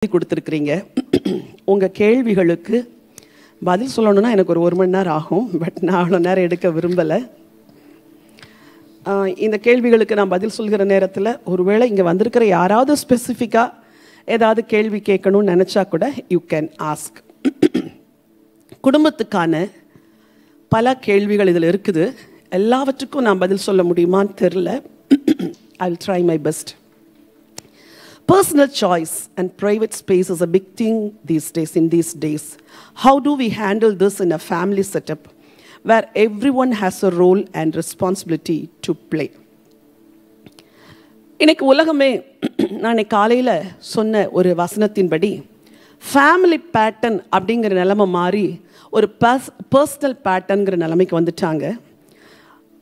கொடுத்துருக்கிறீங்க. உங்கள் கேள்விகளுக்கு பதில் சொல்லணும்னா எனக்கு ஒரு மணி நேரம் ஆகும். பட் நான் அவ்வளோ நேரம் எடுக்க விரும்பலை. இந்த கேள்விகளுக்கு நான் பதில் சொல்கிற நேரத்தில் ஒருவேளை இங்கே வந்திருக்கிற யாராவது ஸ்பெசிஃபிக்காக ஏதாவது கேள்வி கேட்கணும்னு நினச்சா கூட யூ கேன் ஆஸ்க். குடும்பத்துக்கான பல கேள்விகள் இதில் இருக்குது. எல்லாவற்றுக்கும் நான் பதில் சொல்ல முடியுமான்னு தெரில. I will try my best. Personal choice and private space is a big thing in these days. How do we handle this in a family setup where everyone has a role and responsibility to play? இன்னைக்கு உலகமே நான் காலையில் சொன்ன ஒரு வசனத்தின்படி family pattern அப்படிங்கிற நிலைமை மாறி ஒரு பர்சனல் பேட்டர்ன்கிற நிலைமைக்கு வந்துட்டாங்க.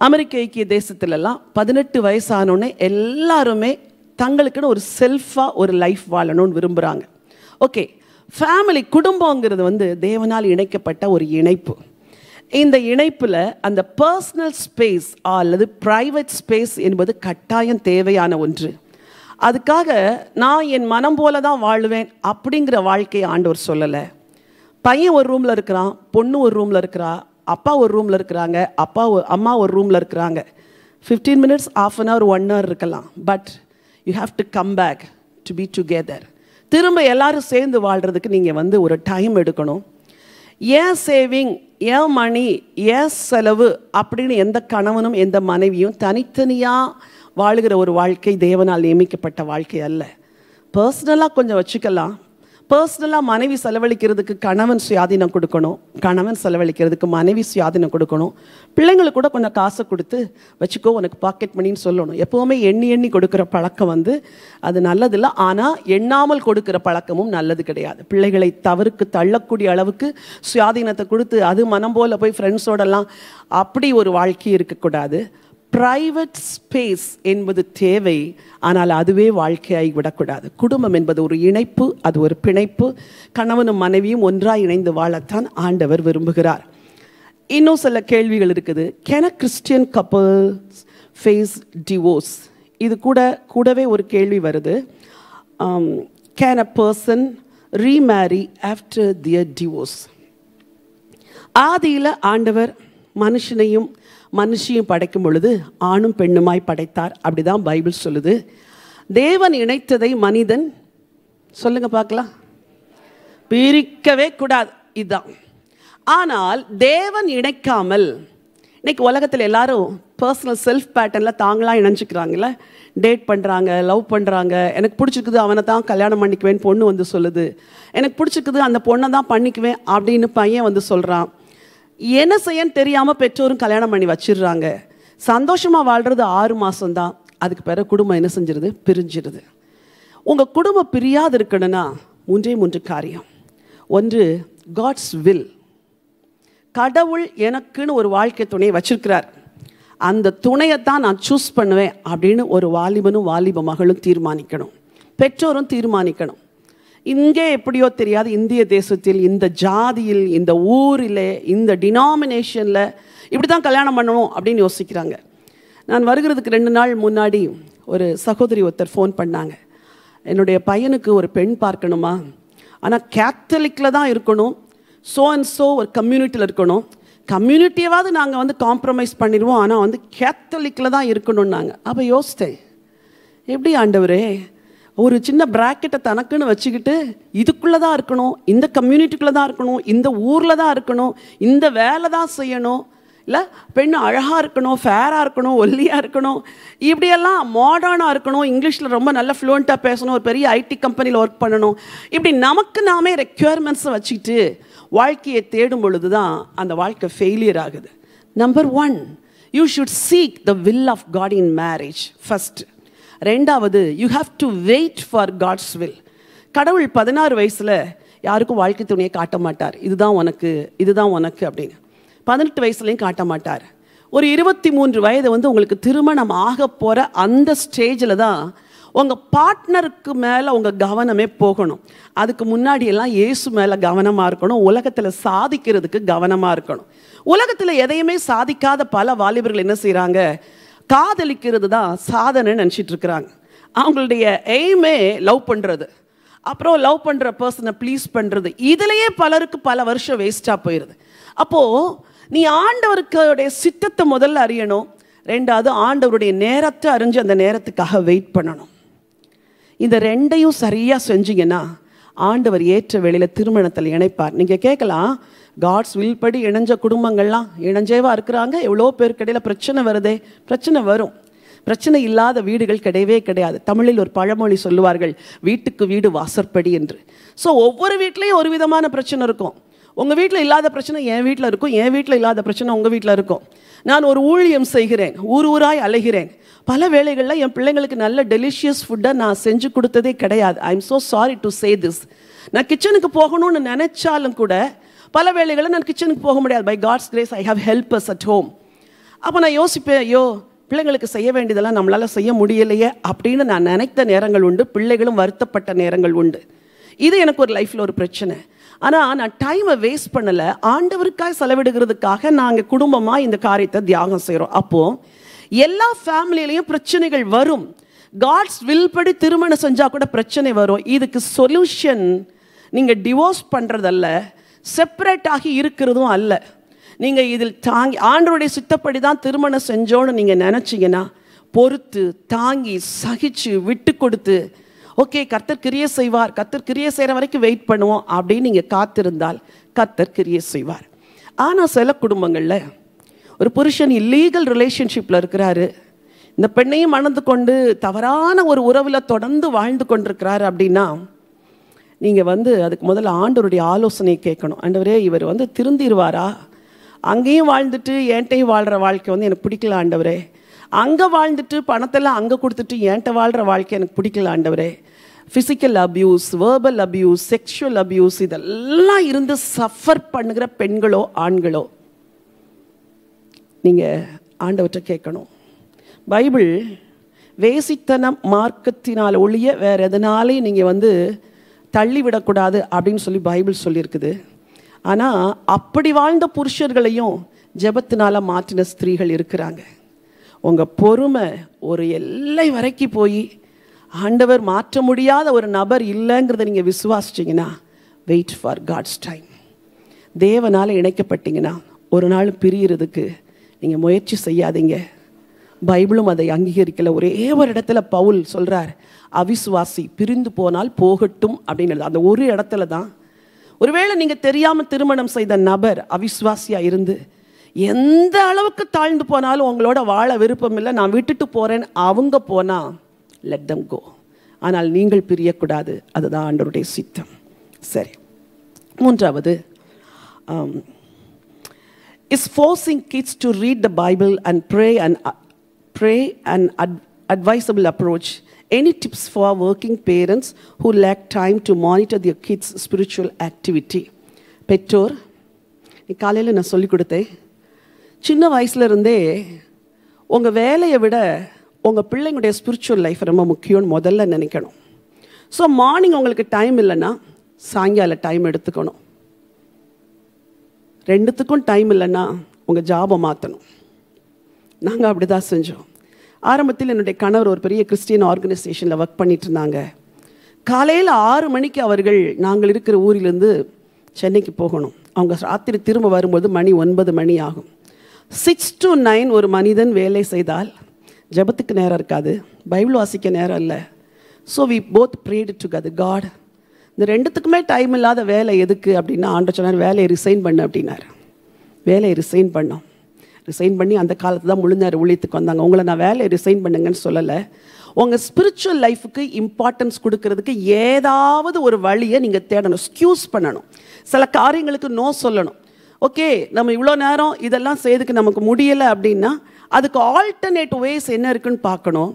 அமெரிக்க ஐக்கிய தேசத்துலலாம் 18 வயசானோடனே எல்லாருமே தங்களுக்குன்னு ஒரு செல்ஃபாக ஒரு லைஃப் வாழணும்னு விரும்புகிறாங்க. ஓகே, ஃபேமிலி குடும்பங்கிறது தேவனால் இணைக்கப்பட்ட ஒரு இணைப்பு. இந்த இணைப்பில் அந்த பர்சனல் ஸ்பேஸ் அல்லது ப்ரைவேட் ஸ்பேஸ் என்பது கட்டாயம் தேவையான ஒன்று. அதுக்காக நான் என் மனம் போல தான் வாழுவேன் அப்படிங்கிற வாழ்க்கையை ஆண்டவர் சொல்லலை. பையன் ஒரு ரூமில் இருக்கிறான், பொண்ணு ஒரு ரூமில் இருக்கிறா, அப்பா ஒரு ரூமில் இருக்கிறாங்க, அம்மா ஒரு ரூமில் இருக்கிறாங்க. 15 minutes, half an hour, 1 hour இருக்கலாம். But you have to come back to be together. திரும்ப எல்லாரும் சேர்ந்து வாழ்கிறதுக்கு நீங்கள் ஒரு டைம் எடுக்கணும். ஏன் சேவிங், ஏன் மணி, ஏன் செலவு அப்படின்னு எந்த கணவனும் எந்த மனைவியும் தனித்தனியாக வாழுகிற ஒரு வாழ்க்கை தேவனால் நியமிக்கப்பட்ட வாழ்க்கை அல்ல. பர்சனலாக கொஞ்சம் வச்சுக்கலாம். பர்சனலாக மனைவி செலவழிக்கிறதுக்கு கணவன் சுயாதீனம் கொடுக்கணும், கணவன் செலவழிக்கிறதுக்கு மனைவி சுயாதீனம் கொடுக்கணும். பிள்ளைங்களுக்கு கூட கொஞ்சம் காசை கொடுத்து வச்சுக்கோ உனக்கு பாக்கெட் மணின்னு சொல்லணும். எப்போவுமே எண்ணி எண்ணி கொடுக்குற பழக்கம் அது நல்லதில்லை. ஆனால் எண்ணாமல் கொடுக்குற பழக்கமும் நல்லது கிடையாது. பிள்ளைகளை தவறுக்கு தள்ளக்கூடிய அளவுக்கு சுயாதீனத்தை கொடுத்து அது மனம் போல் போய் ஃப்ரெண்ட்ஸோடலாம் அப்படி ஒரு வாழ்க்கை இருக்கக்கூடாது. ப்ரைவேட் ஸ்பேஸ் என்பது தேவை, ஆனால் அதுவே வாழ்க்கையாகி விடக்கூடாது. குடும்பம் என்பது ஒரு இணைப்பு, அது ஒரு பிணைப்பு. கணவனும் மனைவியும் ஒன்றாக இணைந்து வாழத்தான் ஆண்டவர் விரும்புகிறார். இன்னும் சில கேள்விகள் இருக்குது. Can a Christian couples face divorce? இது கூடவே ஒரு கேள்வி வருது. Can a person remarry after their divorce? ஆதியில் ஆண்டவர் மனுஷனையும் மனுஷியும் படைக்கும் பொழுது ஆணும் பெண்ணுமாய் படைத்தார். அப்படிதான் பைபிள் சொல்லுது. தேவன் இணைத்ததை மனிதன் சொல்லுங்க பார்க்கலாம் பிரிக்கவே கூடாது, இதுதான். ஆனால் தேவன் இணைக்காமல் இன்னைக்கு உலகத்தில் எல்லாரும் பர்சனல் செல்ஃப் பேட்டர்னில் தாங்களாக இணைஞ்சிக்கிறாங்கல்ல. டேட் பண்ணுறாங்க, லவ் பண்ணுறாங்க. எனக்கு பிடிச்சிருக்குது அவனை தான் கல்யாணம் பண்ணிக்குவேன் பொண்ணு சொல்லுது. எனக்கு பிடிச்சிருக்குது அந்த பொண்ணை தான் பண்ணிக்குவேன் அப்படின்னு பையன் சொல்கிறான். என்ன செய்யன்னு தெரியாமல் பெற்றோரும் கல்யாணம் பண்ணி வச்சிடுறாங்க. சந்தோஷமாக வாழ்கிறது 6 மாதம்தான். அதுக்கு பிறகு குடும்பம் என்ன செஞ்சிருது? பிரிஞ்சிருது. உங்கள் குடும்பம் பிரியாது இருக்கணும்னா 3 காரியம். ஒன்று, காட்ஸ் வில். கடவுள் எனக்குன்னு ஒரு வாழ்க்கை துணையை வச்சிருக்கிறார், அந்த துணையைத்தான் நான் சூஸ் பண்ணுவேன் அப்படின்னு ஒரு வாலிபனும் வாலிப மகளும் தீர்மானிக்கணும், பெற்றோரும் தீர்மானிக்கணும். இங்கே எப்படியோ தெரியாது, இந்திய தேசத்தில், இந்த ஜாதியில், இந்த ஊரில், இந்த டினாமினேஷனில் இப்படி தான் கல்யாணம் பண்ணணும் அப்படின்னு யோசிக்கிறாங்க. நான் வருகிறதுக்கு 2 நாள் முன்னாடி ஒரு சகோதரி ஒருத்தர் ஃபோன் பண்ணாங்க. என்னுடைய பையனுக்கு ஒரு பெண் பார்க்கணுமா, ஆனால் கேத்தலிக்கில் தான் இருக்கணும், ஸோ அண்ட் ஸோ ஒரு கம்யூனிட்டியில் இருக்கணும். கம்யூனிட்டியாவது நாங்கள் காம்ப்ரமைஸ் பண்ணிடுவோம், ஆனால் கேத்தலிக்கில் தான் இருக்கணும்னாங்க. அப்போ யோசித்தேன், எப்படி ஆண்டவரே, ஒரு சின்ன பிராக்கெட்டை தனக்குன்னு வச்சுக்கிட்டு இதுக்குள்ளே தான் இருக்கணும், இந்த கம்யூனிட்டிக்குள்ளே தான் இருக்கணும், இந்த ஊரில் தான் இருக்கணும், இந்த வேலை தான் செய்யணும், இல்லை பெண்ணு அழகாக இருக்கணும், ஃபேராக இருக்கணும், ஒல்லியாக இருக்கணும், இப்படியெல்லாம் மாடர்னாக இருக்கணும், இங்கிலீஷில் ரொம்ப நல்ல ஃப்ளூவெண்ட்டாக பேசணும், ஒரு பெரிய ஐடி கம்பெனியில் ஒர்க் பண்ணணும், இப்படி நமக்கு நாமே ரெக்யர்மெண்ட்ஸை வச்சுக்கிட்டு வாழ்க்கையை தேடும் பொழுது தான் அந்த வாழ்க்கை ஃபெயிலியர் ஆகுது. Number 1, you should seek the will of God in marriage first. 2வது, you have to wait for God's will. கடவுள் 16 வயசில் யாருக்கும் வாழ்க்கை துணையை காட்ட மாட்டார், இதுதான் உனக்கு அப்படின்னு. 18 வயசுலையும் காட்ட மாட்டார். ஒரு 23 வயது உங்களுக்கு திருமணம் ஆக போகிற அந்த ஸ்டேஜில் தான் உங்கள் பார்ட்னருக்கு மேலே உங்கள் கவனமே போகணும். அதுக்கு முன்னாடியெல்லாம் இயேசு மேலே கவனமாக இருக்கணும், உலகத்தில் சாதிக்கிறதுக்கு கவனமாக இருக்கணும். உலகத்தில் எதையுமே சாதிக்காத பல வாலிபர்கள் என்ன செய்கிறாங்க? காதலிக்கிறது தான் சாதனை நினச்சிட்டு இருக்கிறாங்க. அவங்களுடைய எய்மே லவ் பண்ணுறது. அப்புறம் லவ் பண்ணுற பர்சனை ப்ளீஸ் பண்ணுறது, இதுலேயே பலருக்கு பல வருஷம் வேஸ்ட்டாக போயிடுது. அப்போது நீ ஆண்டவருடைய சித்தத்தை முதல்ல அறியணும். ரெண்டாவது ஆண்டவருடைய நேரத்தை அறிஞ்சு அந்த நேரத்துக்காக வெயிட் பண்ணணும். இந்த ரெண்டையும் சரியாக செஞ்சீங்கன்னா ஆண்டவர் ஏற்ற வேளையில் திருமணத்தில் இணைப்பார். நீங்கள் கேட்கலாம், காட்ஸ் வில் படி இணைஞ்ச குடும்பங்கள்லாம் இணைஞ்சேவா இருக்கிறாங்க? எவ்வளோ பேருக்கு இடையில பிரச்சனை வருதே. பிரச்சனை வரும். பிரச்சனை இல்லாத வீடுகள் கிடையவே கிடையாது. தமிழில் ஒரு பழமொழி சொல்லுவார்கள், வீட்டுக்கு வீடு வாசற்படி என்று. ஸோ ஒவ்வொரு வீட்லேயும் ஒரு விதமான பிரச்சனை இருக்கும். உங்கள் வீட்டில் இல்லாத பிரச்சனை என் வீட்டில் இருக்கும், என் வீட்டில் இல்லாத பிரச்சனை உங்கள் வீட்டில் இருக்கும். நான் ஒரு ஊழியம் செய்கிறேன், ஊர் ஊராய் அலைகிறேன். பல வேளைகளில் என் பிள்ளைங்களுக்கு நல்ல டெலிஷியஸ் ஃபுட்டை நான் செஞ்சு கொடுத்ததே கிடையாது. I am so sorry to say this. நான் கிச்சனுக்கு போகணும்னு நினைச்சாலும் கூட பல வேளைகளில் நான் கிச்சனுக்கு போக முடியாது. By God's grace I have helpers at home. அப்போ நான் யோசிப்பேன், ஐயோ பிள்ளைங்களுக்கு செய்ய வேண்டியதெல்லாம் நம்மளால் செய்ய முடியலையே அப்படின்னு நான் நினைத்த நேரங்கள் உண்டு. பிள்ளைகளும் வருத்தப்பட்ட நேரங்கள் உண்டு. இது எனக்கு ஒரு லைஃப்பில் ஒரு பிரச்சனை. ஆனால் நான் டைமை வேஸ்ட் பண்ணலை. ஆண்டவருக்காக செலவிடுகிறதுக்காக நாங்கள் குடும்பமாக இந்த காரியத்தை தியாகம் செய்கிறோம். அப்போது எல்லா ஃபேமிலியிலையும் பிரச்சனைகள் வரும். காட்ஸ் வில் படி திருமணம் செஞ்சால் கூட பிரச்சனை வரும். இதுக்கு சொல்யூஷன் நீங்கள் டிவோர்ஸ் பண்ணுறதல்ல, செப்பரேட் ஆகி இருக்கிறதும் அல்ல. நீங்கள் இதில் தாங்கி ஆண்டவருடைய சித்தப்படி தான் திருமணம் செஞ்சோன்னு நீங்கள் நினச்சிங்கன்னா பொறுத்து தாங்கி சகிச்சு விட்டு கொடுத்து, ஓகே கர்த்தர் கிரியை செய்வார், கர்த்தர் கிரியை செய்கிற வரைக்கும் வெயிட் பண்ணுவோம் அப்படின்னு நீங்கள் காத்திருந்தால் கர்த்தர் கிரியை செய்வார். ஆனால் சில குடும்பங்களில் ஒரு புருஷன் இல்லீகல் ரிலேஷன்ஷிப்பில் இருக்கிறாரு, இந்த பெண்ணையும் மணந்து கொண்டு தவறான ஒரு உறவில் தொடர்ந்து வாழ்ந்து கொண்டிருக்கிறாரு அப்படின்னா நீங்கள் அதுக்கு முதல்ல ஆண்டவருடைய ஆலோசனையை கேட்கணும். ஆண்டவரே, இவர் திருந்திடுவாரா? அங்கேயும் வாழ்ந்துட்டு என்கிட்டையும் வாழ்கிற வாழ்க்கை எனக்கு பிடிக்கல ஆண்டவரே. அங்கே வாழ்ந்துட்டு பணத்தெல்லாம் அங்கே கொடுத்துட்டு என்கிட்ட வாழ்கிற வாழ்க்கை எனக்கு பிடிக்கல ஆண்டவரே. Physical abuse, verbal abuse, sexual abuse இதெல்லாம் இருந்து சஃபர் பண்ணுகிற பெண்களோ ஆண்களோ நீங்கள் ஆண்டவர்கிட்ட கேட்கணும். பைபிள் வேசித்தனம் மார்க்கத்தினால் ஒழிய வேறு எதனாலையும் நீங்கள் தள்ளிவிடக்கூடாது அப்படின்னு சொல்லி பைபிள் சொல்லியிருக்குது. ஆனால் அப்படி வாழ்ந்த புருஷர்களையும் ஜெபத்தினால மாற்றின ஸ்திரீகள் இருக்கிறாங்க. உங்கள் பொறுமை ஒரு எல்லை வரைக்கும் போய் ஆண்டவர் மாற்ற முடியாத ஒரு நபர் இல்லைங்கிறத நீங்கள் விசுவாசிச்சிங்கன்னா வெயிட் ஃபார் காட்ஸ் டைம். தேவனால் இணைக்கப்பட்டீங்கன்னா ஒரு நாள் பிரியறதுக்கு நீங்கள் முயற்சி செய்யாதீங்க. பைபிளும் அதை அங்கீகரிக்கல. ஒரே ஒரு இடத்துல பவுல் சொல்கிறார், அவிசுவாசி பிரிந்து போனால் போகட்டும் அப்படின்னு. அந்த ஒரு இடத்துல தான் ஒருவேளை நீங்கள் தெரியாமல் திருமணம் செய்த நபர் அவிசுவாசியாக இருந்து எந்த அளவுக்கு தாழ்ந்து போனாலும் உங்களோட வாழ விருப்பம் இல்லை, நான் விட்டுட்டு போகிறேன்னு அவங்க போனால் லெட் தம் கோ. ஆனால் நீங்கள் பிரியக்கூடாது. அதுதான் ஆண்டவருடைய சித்தம். சரி, மூன்றாவது is forcing kids to read the Bible and pray and advisable approach. Any tips for working parents who lack time to monitor their kids' spiritual activity? பெற்றோர், காலையில் நான் சொல்லிக் கொடுத்தேன், சின்ன வயசுல இருந்தே உங்கள் வேலையை விட உங்கள் பிள்ளைங்களுடைய ஸ்பிரிச்சுவல் லைஃப் ரொம்ப முக்கியம்னு முதல்ல நினைக்கணும். ஸோ மார்னிங் உங்களுக்கு டைம் இல்லைன்னா சாயங்கால டைம் எடுத்துக்கணும். ரெண்டுத்துக்கும் டைம் இல்லைன்னா உங்கள் ஜாபை மாற்றணும். நாங்கள் அப்படி தான் செஞ்சோம். ஆரம்பத்தில் என்னுடைய கணவர் ஒரு பெரிய கிறிஸ்டியன் ஆர்கனைசேஷனில் ஒர்க் பண்ணிட்டு இருந்தாங்க. காலையில் 6 மணிக்கு அவர்கள் நாங்கள் இருக்கிற ஊரிலேருந்து சென்னைக்கு போகணும். அவங்க ராத்திரி திரும்ப வரும்போது மணி 9 மணி ஆகும். 6 to 9 ஒரு மனிதன் வேலை செய்தால் ஜெபத்துக்கு நேரம் இருக்காது, பைபிள் வாசிக்க நேரம் இல்லை. So we both prayed together. God, இந்த ரெண்டுத்துக்குமே டைம் இல்லாத வேலை எதுக்கு அப்படின்னா ஆண்டவர் சொன்னார், வேலையை ரிசைன் பண்ணு அப்படின்னார். வேலையை ரிசைன் பண்ணோம். ரிசைன் பண்ணி அந்த காலத்து தான் முழு நேர ஊழியத்துக்கு வந்தாங்க. உங்களை நான் வேலையை ரிசைன் பண்ணுங்கன்னு சொல்லலை. உங்கள் ஸ்பிரிச்சுவல் லைஃபுக்கு இம்பார்ட்டன்ஸ் கொடுக்கறதுக்கு ஏதாவது ஒரு வழியை நீங்கள் தேடணும், எக்ஸ்கியூஸ் பண்ணணும், சில காரியங்களுக்கு நோ சொல்லணும். ஓகே, நம்ம இவ்வளோ நேரம் இதெல்லாம் செய்யறதுக்கு நமக்கு முடியலை அப்படின்னா அதுக்கு ஆல்டர்னேட் வேஸ் என்ன இருக்குன்னு பார்க்கணும்.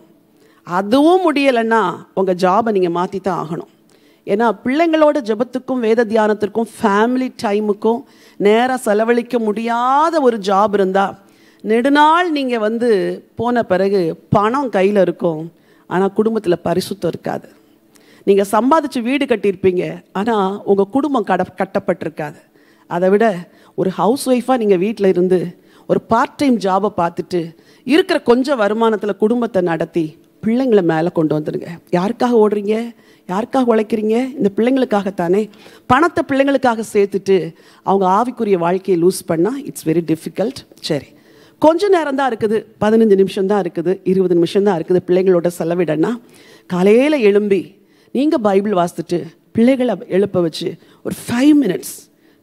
அதுவும் முடியலைன்னா உங்கள் ஜாபை நீங்கள் மாற்றி தான் ஆகணும். ஏன்னா பிள்ளைங்களோட ஜெபத்துக்கும் வேத தியானத்திற்கும் ஃபேமிலி டைமுக்கும் நேராக செலவழிக்க முடியாத ஒரு ஜாப் இருந்தால் நெடுநாள் நீங்கள் போன பிறகு பணம் கையில் இருக்கும், ஆனால் குடும்பத்தில் பரிசுத்தம் இருக்காது. நீங்கள் சம்பாதிச்சு வீடு கட்டியிருப்பீங்க, ஆனால் உங்கள் குடும்பம் கட்டப்பட்டிருக்காது. அதை விட ஒரு ஹவுஸ் ஒய்ஃபாக நீங்கள் வீட்டில் இருந்து ஒரு பார்ட் டைம் ஜாபை பார்த்துட்டு இருக்கிற கொஞ்சம் வருமானத்தில் குடும்பத்தை நடத்தி பிள்ளைங்களை மேலே கொண்டு வந்துடுங்க. யாருக்காக ஓடுறீங்க? யாருக்காக உழைக்கிறீங்க? இந்த பிள்ளைங்களுக்காகத்தானே. பணத்தை பிள்ளைங்களுக்காக சேர்த்துட்டு அவங்க ஆவிக்குரிய வாழ்க்கையை லூஸ் பண்ணால் இட்ஸ் வெரி டிஃபிகல்ட். சரி, கொஞ்ச நேரம் தான் இருக்குது, 15 நிமிஷம் தான் இருக்குது, 20 நிமிஷம் தான் இருக்குது பிள்ளைங்களோட செலவிடனா, காலையில் எழும்பி நீங்கள் பைபிள் வாசித்துட்டு பிள்ளைகளை எழுப்ப வச்சு ஒரு 5 மினிட்ஸ்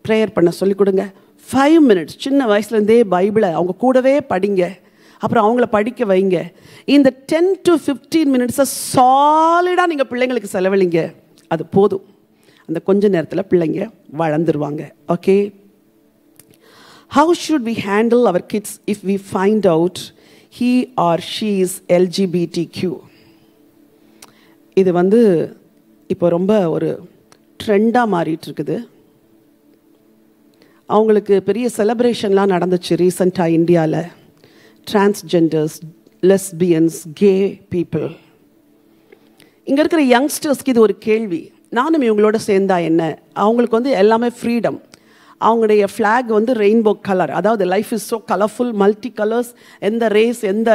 ப்ரேயர் பண்ண சொல்லிக் கொடுங்க. 5 மினிட்ஸ் சின்ன வயசுலேருந்தே பைபிளை அவங்க கூடவே படிங்க. அப்புறம் அவங்கள படிக்க வைங்க. இந்த 10 to 15 மினிட்ஸை சாலிடாக நீங்கள் பிள்ளைங்களுக்கு செலவழிங்க. அது போதும். அந்த கொஞ்ச நேரத்தில் பிள்ளைங்க வளர்ந்துருவாங்க. Okay, how should we handle our kids if we find out he or she is LGBTQ? இது இப்போ ரொம்ப ஒரு ட்ரெண்டாக மாறிட்டு இருக்குது. அவங்களுக்கு பெரிய செலிப்ரேஷன்லாம் நடந்துச்சு ரீசெண்டாக இந்தியாவில். Transgenders, lesbians, K people. இங்கே இருக்கிற யங்ஸ்டர்ஸ்க்கு இது ஒரு கேள்வி. நானும் இவங்களோட சேர்ந்தா என்ன? அவங்களுக்கு எல்லாமே ஃப்ரீடம். அவங்களுடைய ஃப்ளாக் ரெயின்போ கலர், அதாவது life is so colourful, multi colours. எந்த ரேஸ் எந்த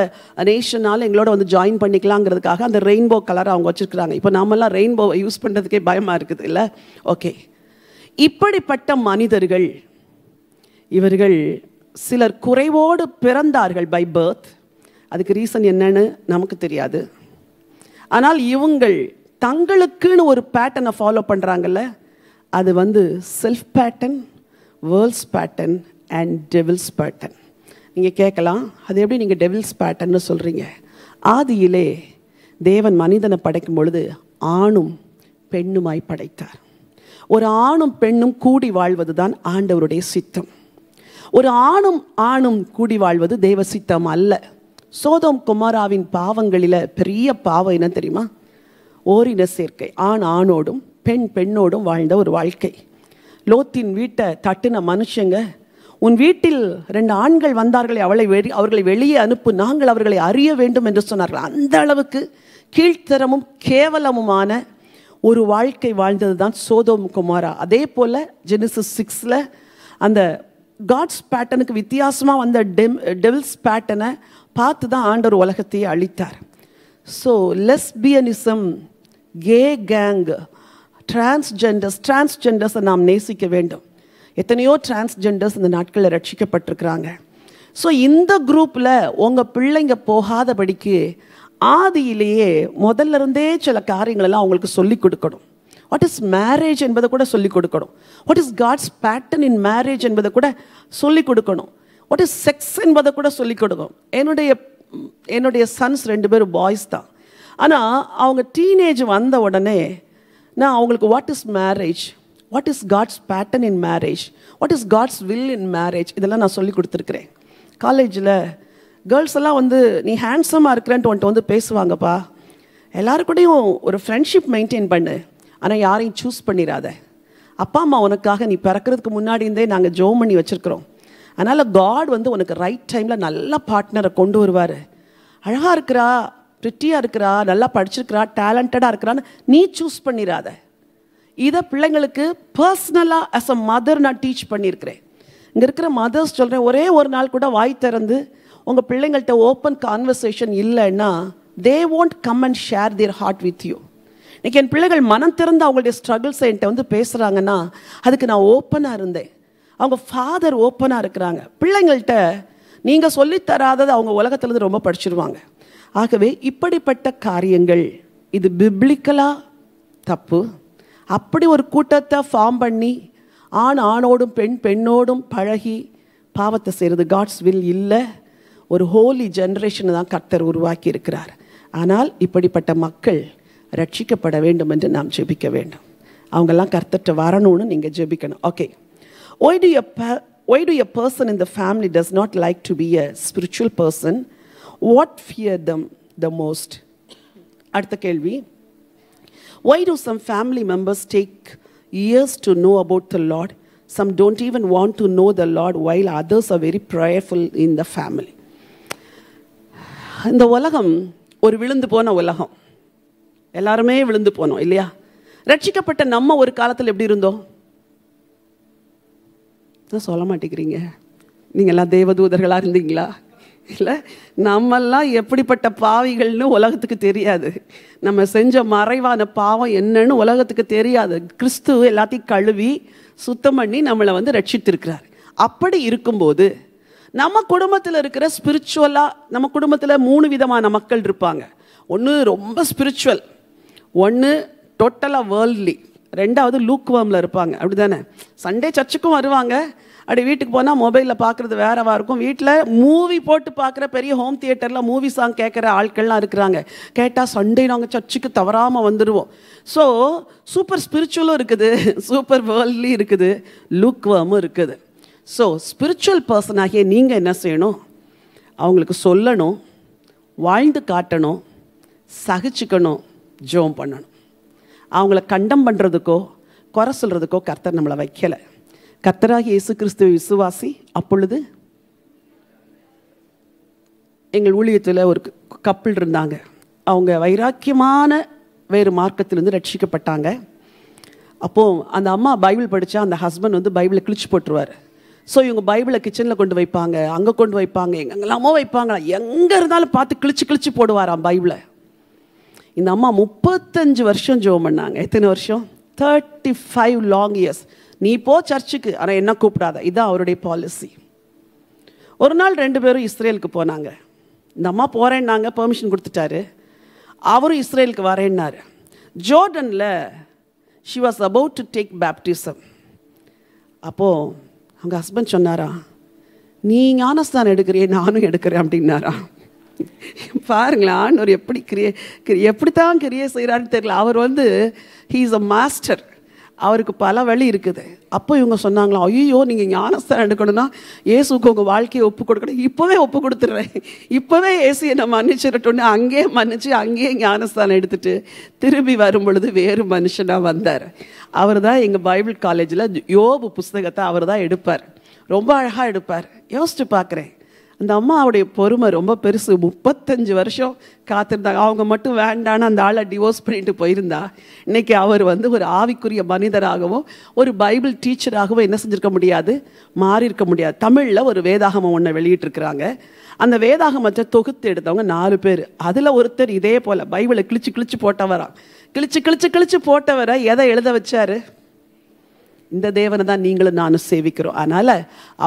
நேஷனாலும் எங்களோட ஜாயின் பண்ணிக்கலாங்கிறதுக்காக அந்த ரெயின்போ கலரை அவங்க வச்சுருக்குறாங்க. இப்போ நாமெல்லாம் ரெயின்போவை யூஸ் பண்ணுறதுக்கே பயமாக இருக்குது இல்லை? ஓகே, இப்படிப்பட்ட மனிதர்கள் இவர்கள் சிலர் குறைவோடு பிறந்தார்கள் பை பர்த். அதுக்கு ரீசன் என்னன்னு நமக்கு தெரியாது. ஆனால் இவங்கள் தங்களுக்குன்னு ஒரு பேட்டர்னை ஃபாலோ பண்ணுறாங்கல்ல, அது self pattern, world's pattern and devil's pattern. நீங்கள் கேட்கலாம், அது எப்படி நீங்கள் டெவில்ஸ் பேட்டர்ன்னு சொல்கிறீங்க? ஆதியிலே தேவன் மனிதனை படைக்கும் பொழுது ஆணும் பெண்ணுமாய் படைத்தார். ஒரு ஆணும் பெண்ணும் கூடி வாழ்வது தான் ஆண்டவருடைய சித்தம். ஒரு ஆணும் கூடி வாழ்வது தேவ சித்தம் அல்ல. சோதோம் குமாராவின் பாவங்களில் பெரிய பாவம் என்ன தெரியுமா? ஓரின சேர்க்கை. ஆணோடும் பெண் பெண்ணோடும் வாழ்ந்த ஒரு வாழ்க்கை. லோத்தின் வீட்டை தட்டுன மனுஷங்க, உன் வீட்டில் 2 ஆண்கள் வந்தார்களே, அவர்களை வெளியே அனுப்பு, நாங்கள் அவர்களை அறிய வேண்டும் என்று சொன்னார்கள். அந்த அளவுக்கு கீழ்த்தரமும் கேவலமுமான ஒரு வாழ்க்கை வாழ்ந்தது தான் சோதோம் குமாரா. அதே போல் ஜெனிசிஸ் 6 அந்த காட்ஸ் பேட்டனுக்கு வித்தியாசமாக வந்த டெவில்ஸ் பேட்டனை பார்த்து தான் ஆண்டவர் உலகத்தையே அழித்தார். ஸோ லெஸ்பியனிசம், கே கேங், டிரான்ஸ்ஜெண்டர்ஸை நாம் நேசிக்க வேண்டும். எத்தனையோ டிரான்ஸ்ஜெண்டர்ஸ் இந்த நாட்களில் ரட்சிக்கப்பட்டிருக்கிறாங்க. ஸோ இந்த குரூப்பில் உங்கள் பிள்ளைங்க போகாதபடிக்கு ஆதியிலேயே முதல்ல இருந்தே சில காரியங்களெல்லாம் அவங்களுக்கு சொல்லிக் கொடுக்கணும். வாட் இஸ் மேரேஜ் என்பதை கூட சொல்லிக் கொடுக்கணும். What is God's pattern in marriage என்பதை கூட சொல்லிக் கொடுக்கணும். வாட் இஸ் செக்ஸ் என்பதை கூட சொல்லிக் கொடுக்கணும். என்னுடைய சன்ஸ் 2 பேரும் பாய்ஸ் தான். ஆனால் அவங்க டீனேஜ் வந்த உடனே நான் அவங்களுக்கு what is marriage, what is God's pattern in marriage, what is God's will in marriage, இதெல்லாம் நான் சொல்லி கொடுத்துருக்குறேன். காலேஜில் கேர்ள்ஸ் எல்லாம் நீ ஹேண்ட்ஸமாக இருக்கிறேன்ட்டு பேசுவாங்கப்பா. எல்லாருக்கூடையும் ஒரு ஃப்ரெண்ட்ஷிப் மெயின்டைன் பண்ணு, ஆனால் யாரையும் சூஸ் பண்ணிடாத. அப்பா அம்மா உனக்காக நீ பிறக்கிறதுக்கு முன்னாடி இருந்தே நாங்கள் ஜோம் பண்ணி வச்சுருக்கிறோம். அதனால் காட் உனக்கு ரைட் டைமில் நல்ல பார்ட்னரை கொண்டு வருவார். அழகாக இருக்கிறா, ப்ரிட்டியாக இருக்கிறா, நல்லா படிச்சிருக்கிறா, டேலண்டடாக இருக்கிறான்னு நீ சூஸ் பண்ணிடாத. இதை பிள்ளைங்களுக்கு பர்சனலாக ஆஸ் அ மதர் நான் டீச் பண்ணியிருக்கிறேன். இங்கே இருக்கிற மதர்ஸ் சொல்கிறேன், ஒரே ஒரு நாள் கூட வாய் திறந்து உங்கள் பிள்ளைங்கள்ட்ட ஓப்பன் கான்வர்சேஷன் இல்லைன்னா they won't come and share their heart with you. இன்றைக்கி என் பிள்ளைகள் மனம் திறந்து அவங்களுடைய ஸ்ட்ரகிள்ஸை என்கிட்ட பேசுகிறாங்கன்னா அதுக்கு நான் ஓப்பனாக இருந்தேன். அவங்க ஃபாதர் ஓப்பனாக இருக்கிறாங்க. பிள்ளைங்கள்ட்ட நீங்கள் சொல்லித்தராதது அவங்க உலகத்துலேருந்து ரொம்ப படிச்சிருவாங்க. ஆகவே இப்படிப்பட்ட காரியங்கள் இது பிப்ளிக்கலாக தப்பு. அப்படி ஒரு கூட்டத்தை ஃபார்ம் பண்ணி ஆணோடும் பெண்ணோடும் பழகி பாவத்தை செய்கிறது காட்ஸ் வில் இல்லை. ஒரு ஹோலி ஜென்ரேஷனை தான் கர்த்தர் உருவாக்கி இருக்கிறார். ஆனால் இப்படிப்பட்ட மக்கள் ரட்சிக்கப்பட வேண்டும் என்று நாம் ஜெபிக்க வேண்டும். அவங்கெல்லாம் கர்த்தர்ட்ட வரணும்னு நீங்கள் ஜெபிக்கணும். Okay, why do a person in the family does not like to be a spiritual person? What fear them the most? அடுத்த கேள்வி, why do some family members take years to know about the Lord? Some don't even want to know the Lord, while others are very prayerful in the family. இந்த உலகம் ஒரு விழுந்து போன உலகம். எல்லாருமே விழுந்து போனோம் இல்லையா? ரட்சிக்கப்பட்ட நம்ம ஒரு காலத்தில் எப்படி இருந்தோம்? சொல்ல மாட்டேங்கிறீங்க. நீங்கள்லாம் தேவதூதர்களாக இருந்தீங்களா? இல்லை, நம்மெல்லாம் எப்படிப்பட்ட பாவிகள்னு உலகத்துக்கு தெரியாது. நம்ம செஞ்ச மறைவான பாவம் என்னன்னு உலகத்துக்கு தெரியாது. கிறிஸ்து எல்லாத்தையும் கழுவி சுத்தம் பண்ணி நம்மளை ரட்சித்திருக்கிறார். அப்படி இருக்கும்போது நம்ம குடும்பத்தில் இருக்கிற ஸ்பிரிச்சுவலாக, நம்ம குடும்பத்தில் 3 விதமான மக்கள் இருப்பாங்க. ஒன்று ரொம்ப ஸ்பிரிச்சுவல், ஒன்று டோட்டலாக வேர்ல்ட்லி, ரெண்டாவது லூக்வார்மில் இருப்பாங்க. அப்படி தானே? சண்டே சர்ச்சுக்கும் வருவாங்க, அப்படி வீட்டுக்கு போனால் மொபைலில் பார்க்குறது வேறவா இருக்கும். வீட்டில் மூவி போட்டு பார்க்குற பெரிய ஹோம் தியேட்டரில் மூவி சாங் கேட்குற ஆட்கள்லாம் இருக்கிறாங்க. கேட்டால் சண்டே நாங்கள் சர்ச்சுக்கு தவறாமல் வந்துடுவோம். ஸோ சூப்பர் ஸ்பிரிச்சுவலும் இருக்குது, சூப்பர் வேர்ல்ட்லி இருக்குது, லூக்வார்மும் இருக்குது. ஸோ ஸ்பிரிச்சுவல் பர்சனாகிய நீங்கள் என்ன செய்யணும்? அவங்களுக்கு சொல்லணும், வாழ்ந்து காட்டணும், சகிச்சுக்கணும், ஜெபம் பண்ணணும். அவங்கள கண்டம் பண்ணுறதுக்கோ குறை சொல்கிறதுக்கோ கர்த்தர் நம்மளை வைக்கலை. கர்த்தராகிய இயேசு கிறிஸ்துவை விசுவாசி. அப்பொழுது எங்கள் ஊழியத்தில் ஒரு கப்பிள் இருந்தாங்க. அவங்க வைராக்கியமான வேறு மார்க்கத்திலிருந்து ரட்சிக்கப்பட்டாங்க. அப்போது அந்த அம்மா பைபிள் படித்தா அந்த ஹஸ்பண்ட் பைபிளை கிழிச்சு போட்டுருவார். ஸோ இவங்க பைபிளை கிச்சனில் கொண்டு வைப்பாங்க, அங்கே கொண்டு வைப்பாங்க, எங்கெல்லாமோ வைப்பாங்களா, எங்கே இருந்தாலும் பார்த்து கிழிச்சு போடுவாராம் பைபிளை. இந்த அம்மா 35 வருஷம் ஜெபம் பண்ணாங்க. எத்தனை வருஷம்? 35 லாங் இயர்ஸ். நீ போ சர்ச்சுக்கு, ஆனால் என்ன கூப்பிடாத, இதுதான் அவருடைய பாலிசி. ஒரு நாள் 2 பேரும் இஸ்ரேலுக்கு போனாங்க. இந்த அம்மா போகிறேன்னாங்க, பெர்மிஷன் கொடுத்துட்டாரு. அவரும் இஸ்ரேலுக்கு வரேன்னாரு. ஜோர்டனில் she was about to take baptism. அப்போது அவங்க ஹஸ்பண்ட் சொன்னாரா, நீ ஞானஸ்தானம் எடுக்கிறியே, நானும் எடுக்கிறேன் அப்படின்னாரா. பாருங்களேன், ஆண்டவர் எப்படித்தான் கிரியை செய்கிறான்னு தெரியல. அவர் ஹீ இஸ் அ மாஸ்டர், அவருக்கு பல வழி இருக்குது. அப்போ இவங்க சொன்னாங்களா, ஐயோ நீங்கள் ஞானஸ்தானம் எடுக்கணும்னா இயேசுக்கு உங்கள் வாழ்க்கையை ஒப்பு கொடுக்கணும். இப்போவே ஒப்பு கொடுத்துட்றேன், இப்போவே இயேசு என்னை மன்னிச்சிடட்டோன்னு அங்கேயே மன்னிச்சு அங்கேயே ஞானஸ்தானம் எடுத்துட்டு திரும்பி வரும் பொழுது வேறு மனுஷனாக வந்தார். அவர் தான் எங்கள் பைபிள் காலேஜில் யோபு புஸ்தகத்தை அவர் தான் எடுப்பார். ரொம்ப அழகாக எடுப்பார். யோசிச்சு பார்க்குறேன், அந்த அம்மாவுடைய பொறுமை ரொம்ப பெருசு. 35 வருஷம் காத்திருந்தாங்க. அவங்க மட்டும் வேண்டான்னு அந்த ஆளை டிவோர்ஸ் பண்ணிட்டு போயிருந்தா இன்னைக்கு அவர் ஒரு ஆவிக்குரிய மனிதராகவும் ஒரு பைபிள் டீச்சராகவும் என்ன செஞ்சிருக்க முடியாது, மாறி இருக்க முடியாது. தமிழில் ஒரு வேதாகமம் ஒன்று வெளியிட்டிருக்கிறாங்க. அந்த வேதாகமத்தை தொகுத்து எடுத்தவங்க 4 பேர். அதில் ஒருத்தர் இதே போல் பைபிளை கிழிச்சு போட்டவராம். கிழிச்சு போட்டவரை எதை எழுத வச்சாரு? இந்த தேவனை தான் நீங்களும் நானும் சேவிக்கிறோம். அதனால்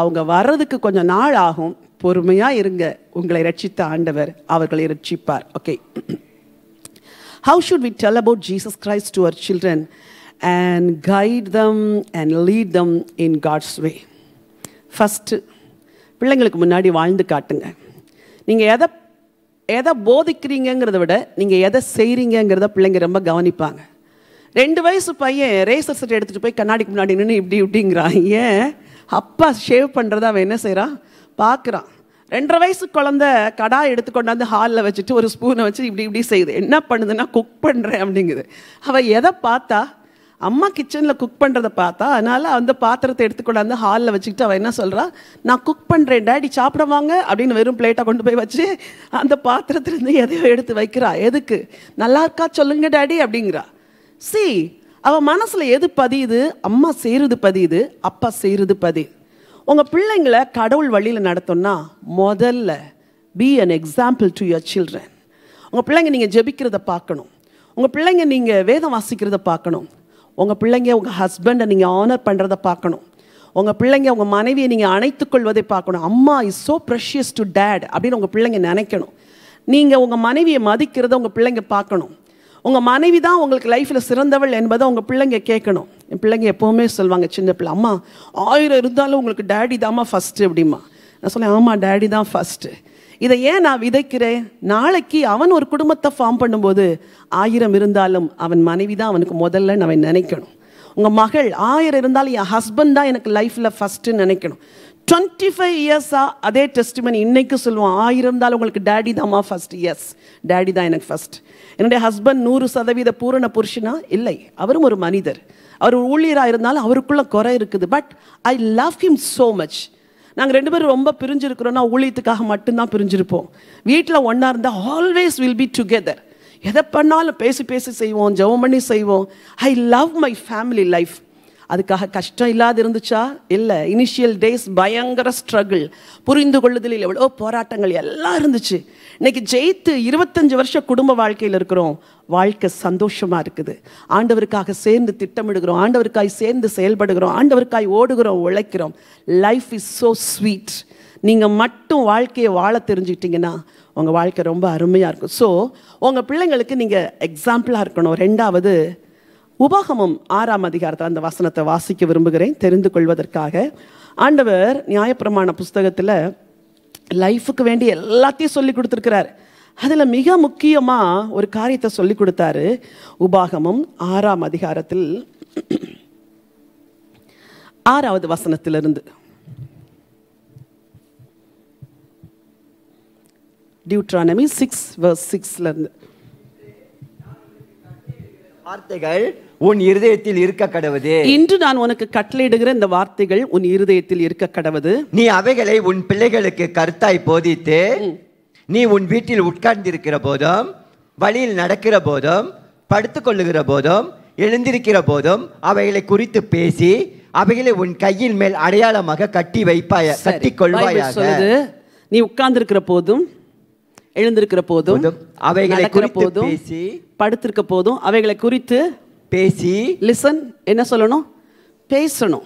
அவங்க வர்றதுக்கு கொஞ்சம் நாள் ஆகும். பொறுமையாக இருங்க, உங்களை ரட்சித்த ஆண்டவர் அவர்களை ரட்சிப்பார். Okay, how should we tell about Jesus Christ to our children and guide them and lead them in God's way? First, பிள்ளைங்களுக்கு முன்னாடி வாழ்ந்து காட்டுங்க. நீங்கள் எதை போதிக்கிறீங்கிறத விட நீங்கள் எதை செய்கிறீங்கிறத பிள்ளைங்க ரொம்ப கவனிப்பாங்க. 2 வயசு பையன் ரேசர் செட் எடுத்துகிட்டு போய் கண்ணாடிக்கு முன்னாடி நின்று இப்படிங்கிறான். ஏன்? அப்பா ஷேவ் பண்ணுறதா அவன் என்ன செய்கிறான், பார்க்குறான். 2.5 வயசு குழந்தை கடாய் எடுத்துக்கொண்டாந்து ஹாலில் வச்சுட்டு ஒரு ஸ்பூனை வச்சு இப்படி செய்யுது. என்ன பண்ணுதுன்னா, குக் பண்ணுறேன் அப்படிங்குது. அவள் எதை பார்த்தா? அம்மா கிச்சனில் குக் பண்ணுறதை பார்த்தா. அதனால் அந்த பாத்திரத்தை எடுத்துக்கொண்டாந்து ஹாலில் வச்சுக்கிட்டு அவள் என்ன சொல்கிறா, நான் குக் பண்ணுறேன் டேடி சாப்பிடுவாங்க அப்படின்னு வெறும் பிளேட்டாக கொண்டு போய் வச்சு அந்த பாத்திரத்துலேருந்து எதையோ எடுத்து வைக்கிறா. எதுக்கு? நல்லா இருக்கா சொல்லுங்க டேடி அப்படிங்கிறா. அவள் மனசில் எது பதியுது? அம்மா செய்கிறது பதியுது, அப்பா செய்கிறது பதியுது. உங்கள் பிள்ளைங்களை கடவுள் வழியில் நடத்தோன்னா முதல்ல be an example to your children. உங்கள் பிள்ளைங்க நீங்கள் ஜெபிக்கிறத பார்க்கணும். உங்கள் பிள்ளைங்க நீங்கள் வேதம் வாசிக்கிறத பார்க்கணும். உங்கள் பிள்ளைங்க உங்கள் ஹஸ்பண்டை நீங்கள் ஆனர் பண்ணுறதை பார்க்கணும். உங்கள் பிள்ளைங்க உங்கள் மனைவியை நீங்கள் அணைத்துக்கொள்வதை பார்க்கணும். அம்மா is so precious to date அப்படின்னு உங்கள் பிள்ளைங்க நினைக்கணும். நீங்கள் உங்கள் மனைவியை மதிக்கிறத உங்கள் பிள்ளைங்க பார்க்கணும். உங்கள் மனைவி தான் உங்களுக்கு லைஃப்பில் சிறந்தவள் என்பதை உங்கள் பிள்ளைங்க கேட்கணும். என் பிள்ளைங்க எப்போவுமே சொல்லுவாங்க, சின்ன பிள்ளை, அம்மா 1000 இருந்தாலும் உங்களுக்கு டேடி தாம்மா ஃபஸ்ட்டு அப்படிமா. நான் சொல்லேன், ஆமாம் டேடி தான் ஃபஸ்ட்டு. இதை ஏன் நான் விதைக்கிறேன்? நாளைக்கு அவன் ஒரு குடும்பத்தை ஃபார்ம் பண்ணும்போது 1000 இருந்தாலும் அவன் மனைவி தான் அவனுக்கு முதல்ல அவன் நினைக்கணும். உங்கள் மகள் 1000 இருந்தாலும் என் ஹஸ்பண்ட் தான் எனக்கு லைஃப்பில் ஃபஸ்ட்டுன்னு நினைக்கணும். 25 இயர்ஸாக அதே டெஸ்டிமனி இன்னைக்கு சொல்லுவான், 1000 இருந்தாலும் உங்களுக்கு டேடி தாம்மா ஃபஸ்ட்டு. எஸ், டேடி தான் எனக்கு ஃபஸ்ட். என்னுடைய ஹஸ்பண்ட் 100% பூரண புருஷனா? இல்லை, அவரும் ஒரு மனிதர். அவர் ஊழியராக இருந்தாலும் அவருக்குள்ள குறை இருக்குது. But I love him so much. நாங்கள் 2 பேரும் ரொம்ப பிரிஞ்சிருக்கிறோன்னா ஊழியத்துக்காக மட்டும்தான் பிரிஞ்சிருப்போம். வீட்டில் ஒன்றா இருந்தால் ஆல்வேஸ் வில் பி டுகெதர். எதை பண்ணாலும் பேசி செய்வோம், ஜெபம் பண்ணி செய்வோம். I love my family life. அதுக்காக கஷ்டம் இல்லாது இருந்துச்சா? இல்லை. இனிஷியல் டேஸ் பயங்கர ஸ்ட்ரகிள், புரிந்து கொள்ளுதலில் எவ்வளோ போராட்டங்கள் எல்லாம் இருந்துச்சு. இன்னைக்கு ஜெயித்து 25 வருஷம் குடும்ப வாழ்க்கையில் இருக்கிறோம். வாழ்க்கை சந்தோஷமாக இருக்குது. ஆண்டவருக்காக சேர்ந்து திட்டமிடுகிறோம், ஆண்டவருக்காய் சேர்ந்து செயல்படுகிறோம், ஆண்டவருக்காய் ஓடுகிறோம், உழைக்கிறோம். Life is so sweet. நீங்கள் மட்டும் வாழ்க்கையை வாழ தெரிஞ்சுக்கிட்டீங்கன்னா உங்கள் வாழ்க்கை ரொம்ப அருமையாக இருக்கும். ஸோ உங்கள் பிள்ளைங்களுக்கு நீங்கள் எக்ஸாம்பிளாக இருக்கணும். ரெண்டாவது, உபாகமம் 6ஆம் அதிகாரத்தில் அந்த வசனத்தை வாசிக்க விரும்புகிறேன் தெரிந்து கொள்வதற்காக. ஆண்டவர் நியாயப்பிரமாண புஸ்தகத்தில் லைஃபுக்கு வேண்டிய எல்லாத்தையும் சொல்லி கொடுத்துருக்கிறார். அதில் மிக முக்கியமாக ஒரு காரியத்தை சொல்லி கொடுத்தாரு. உபாகமம் 6ஆம் அதிகாரத்தில் 6வது வசனத்திலிருந்து. டியூட்ரானமி 6:6 வார்த்தைகள் உன் இருதயத்தில் இருக்க கடவுது. இன்று நான் உனக்கு கட்டளையிடுகிற இந்த வார்த்தைகள் உன் இருதயத்தில் இருக்க கடவுது. நீ அவைகளை உன் பிள்ளைகளுக்கு கருத்தாய் போதித்து, நீ உன் வீட்டில் உட்கார்ந்திருக்கிற போதும், வழியில் நடக்கிற போதும், படுத்துக்கொள்ளுகிற போதும், எழுந்திருக்கிற போதும் அவைகளை குறித்து பேசி, அவைகளை உன் கையின் மேல் அடையாளமாக கட்டி கொள்வாயாக. நீ உட்கார்ந்திருக்கிற போதும், எழுந்திருக்கிற போதும், அவைகளை குறித்து பேசி, படுத்திருக்க போதும் அவைகளை குறித்து பேசி. லிசன், என்ன சொல்லணும்? பேசணும்.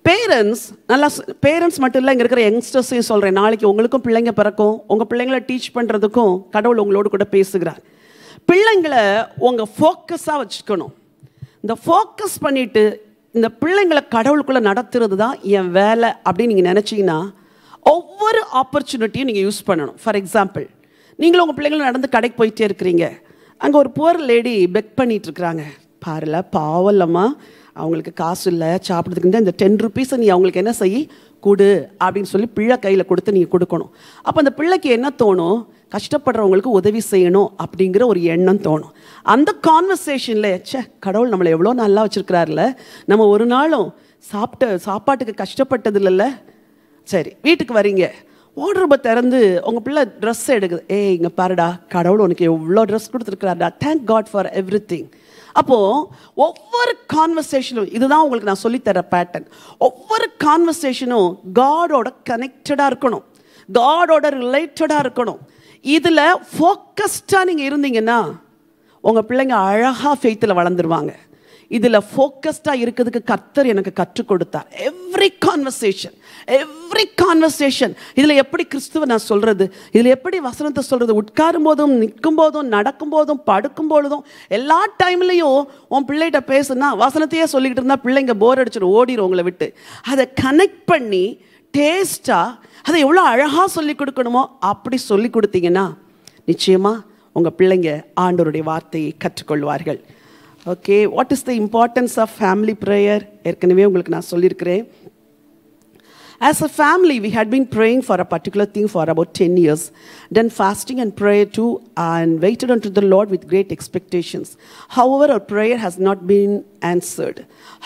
பேரண்ட்ஸ், நல்லா பேரண்ட்ஸ் மட்டும் இல்லை, இங்கே இருக்கிற யங்ஸ்டர்ஸையும் சொல்கிறேன். நாளைக்கு உங்களுக்கும் பிள்ளைங்க பிறக்கும். உங்கள் பிள்ளைங்களை டீச் பண்ணுறதுக்கும் கடவுள் உங்களோடு கூட பேசுகிறார். பிள்ளைங்களை உங்கள் ஃபோக்கஸாக வச்சுக்கணும். இந்த ஃபோக்கஸ் பண்ணிவிட்டு இந்த பிள்ளைங்களை கடவுளுக்குள்ளே நடத்துறது தான் என் வேலை அப்படின்னு நீங்கள் நினச்சிங்கன்னா ஒவ்வொரு ஆப்பர்ச்சுனிட்டியும் நீங்கள் யூஸ் பண்ணணும். ஃபார் எக்ஸாம்பிள், நீங்களும் உங்கள் பிள்ளைங்களும் நடந்து கடைக்கு போயிட்டே இருக்கிறீங்க. அங்கே ஒரு புவர் லேடி பெக் பண்ணிட்டு இருக்கிறாங்க. பாருல, பாவல்லம்மா, அவங்களுக்கு காசு இல்லை சாப்பிட்றதுக்கு, இந்த 10 rupees நீ அவங்களுக்கு என்ன செய்ய கொடு அப்படின்னு சொல்லி பிள்ளை கையில் கொடுத்து நீங்கள் கொடுக்கணும். அப்போ அந்த பிள்ளைக்கு என்ன தோணும்? கஷ்டப்படுறவங்களுக்கு உதவி செய்யணும் அப்படிங்கிற ஒரு எண்ணம் தோணும். அந்த கான்வர்சேஷனில் கடவுள் நம்மளை எவ்வளோ நல்லா வச்சுருக்கிறாருல, நம்ம ஒரு நாளும் சாப்பாட்டுக்கு கஷ்டப்பட்டது இல்லைல்ல. சரி, வீட்டுக்கு வரீங்க, வார்ட்ரோபை திறந்து உங்கள் பிள்ளை ட்ரெஸ் எடுக்குது. இங்கே பாருடா, கடவுள் உனக்கு எவ்வளோ ட்ரெஸ் கொடுத்துருக்குறாருடா, தேங்க் காட் ஃபார் எவ்ரிதிங். அப்போது ஒவ்வொரு கான்வர்சேஷனும், இதுதான் உங்களுக்கு நான் சொல்லித்தர பேட்டர்ன், ஒவ்வொரு கான்வர்சேஷனும் காடோட கனெக்டடாக இருக்கணும், காடோட ரிலேட்டடாக இருக்கணும். இதில் ஃபோக்கஸ்டாக நீங்கள் இருந்தீங்கன்னா உங்கள் பிள்ளைங்க அழகாக ஃபெய்த்தில் வளர்ந்துருவாங்க. இதில் ஃபோக்கஸ்டாக இருக்கிறதுக்கு கர்த்தர் எனக்கு கற்றுக் கொடுத்தார். எவ்ரி கான்வர்சேஷன் இதில் எப்படி கிறிஸ்துவ நான் சொல்கிறது, இதில் எப்படி வசனத்தை சொல்கிறது, உட்காரும் போதும், நிற்கும் போதும், நடக்கும் போதும், படுக்கும் பொழுதும், எல்லா டைம்லையும் உன் பிள்ளைகிட்ட பேசுனா வசனத்தையே சொல்லிக்கிட்டு இருந்தால் பிள்ளைங்க போர் அடிச்சிடும், ஓடிடும் உங்களை விட்டு. அதை கனெக்ட் பண்ணி டேஸ்ட்டாக அதை எவ்வளோ அழகாக சொல்லி கொடுக்கணுமோ அப்படி சொல்லி கொடுத்தீங்கன்னா நிச்சயமாக உங்கள் பிள்ளைங்க ஆண்டவருடைய வார்த்தையை கற்றுக்கொள்வார்கள். Okay, what is the importance of family prayer? ஏற்கனவே உங்களுக்கு நான் சொல்லியிருக்கிறேன். As a family, we had been praying for a particular thing for about 10 years, done fasting and prayer too, and waited unto the Lord with great expectations. However, our prayer has not been answered.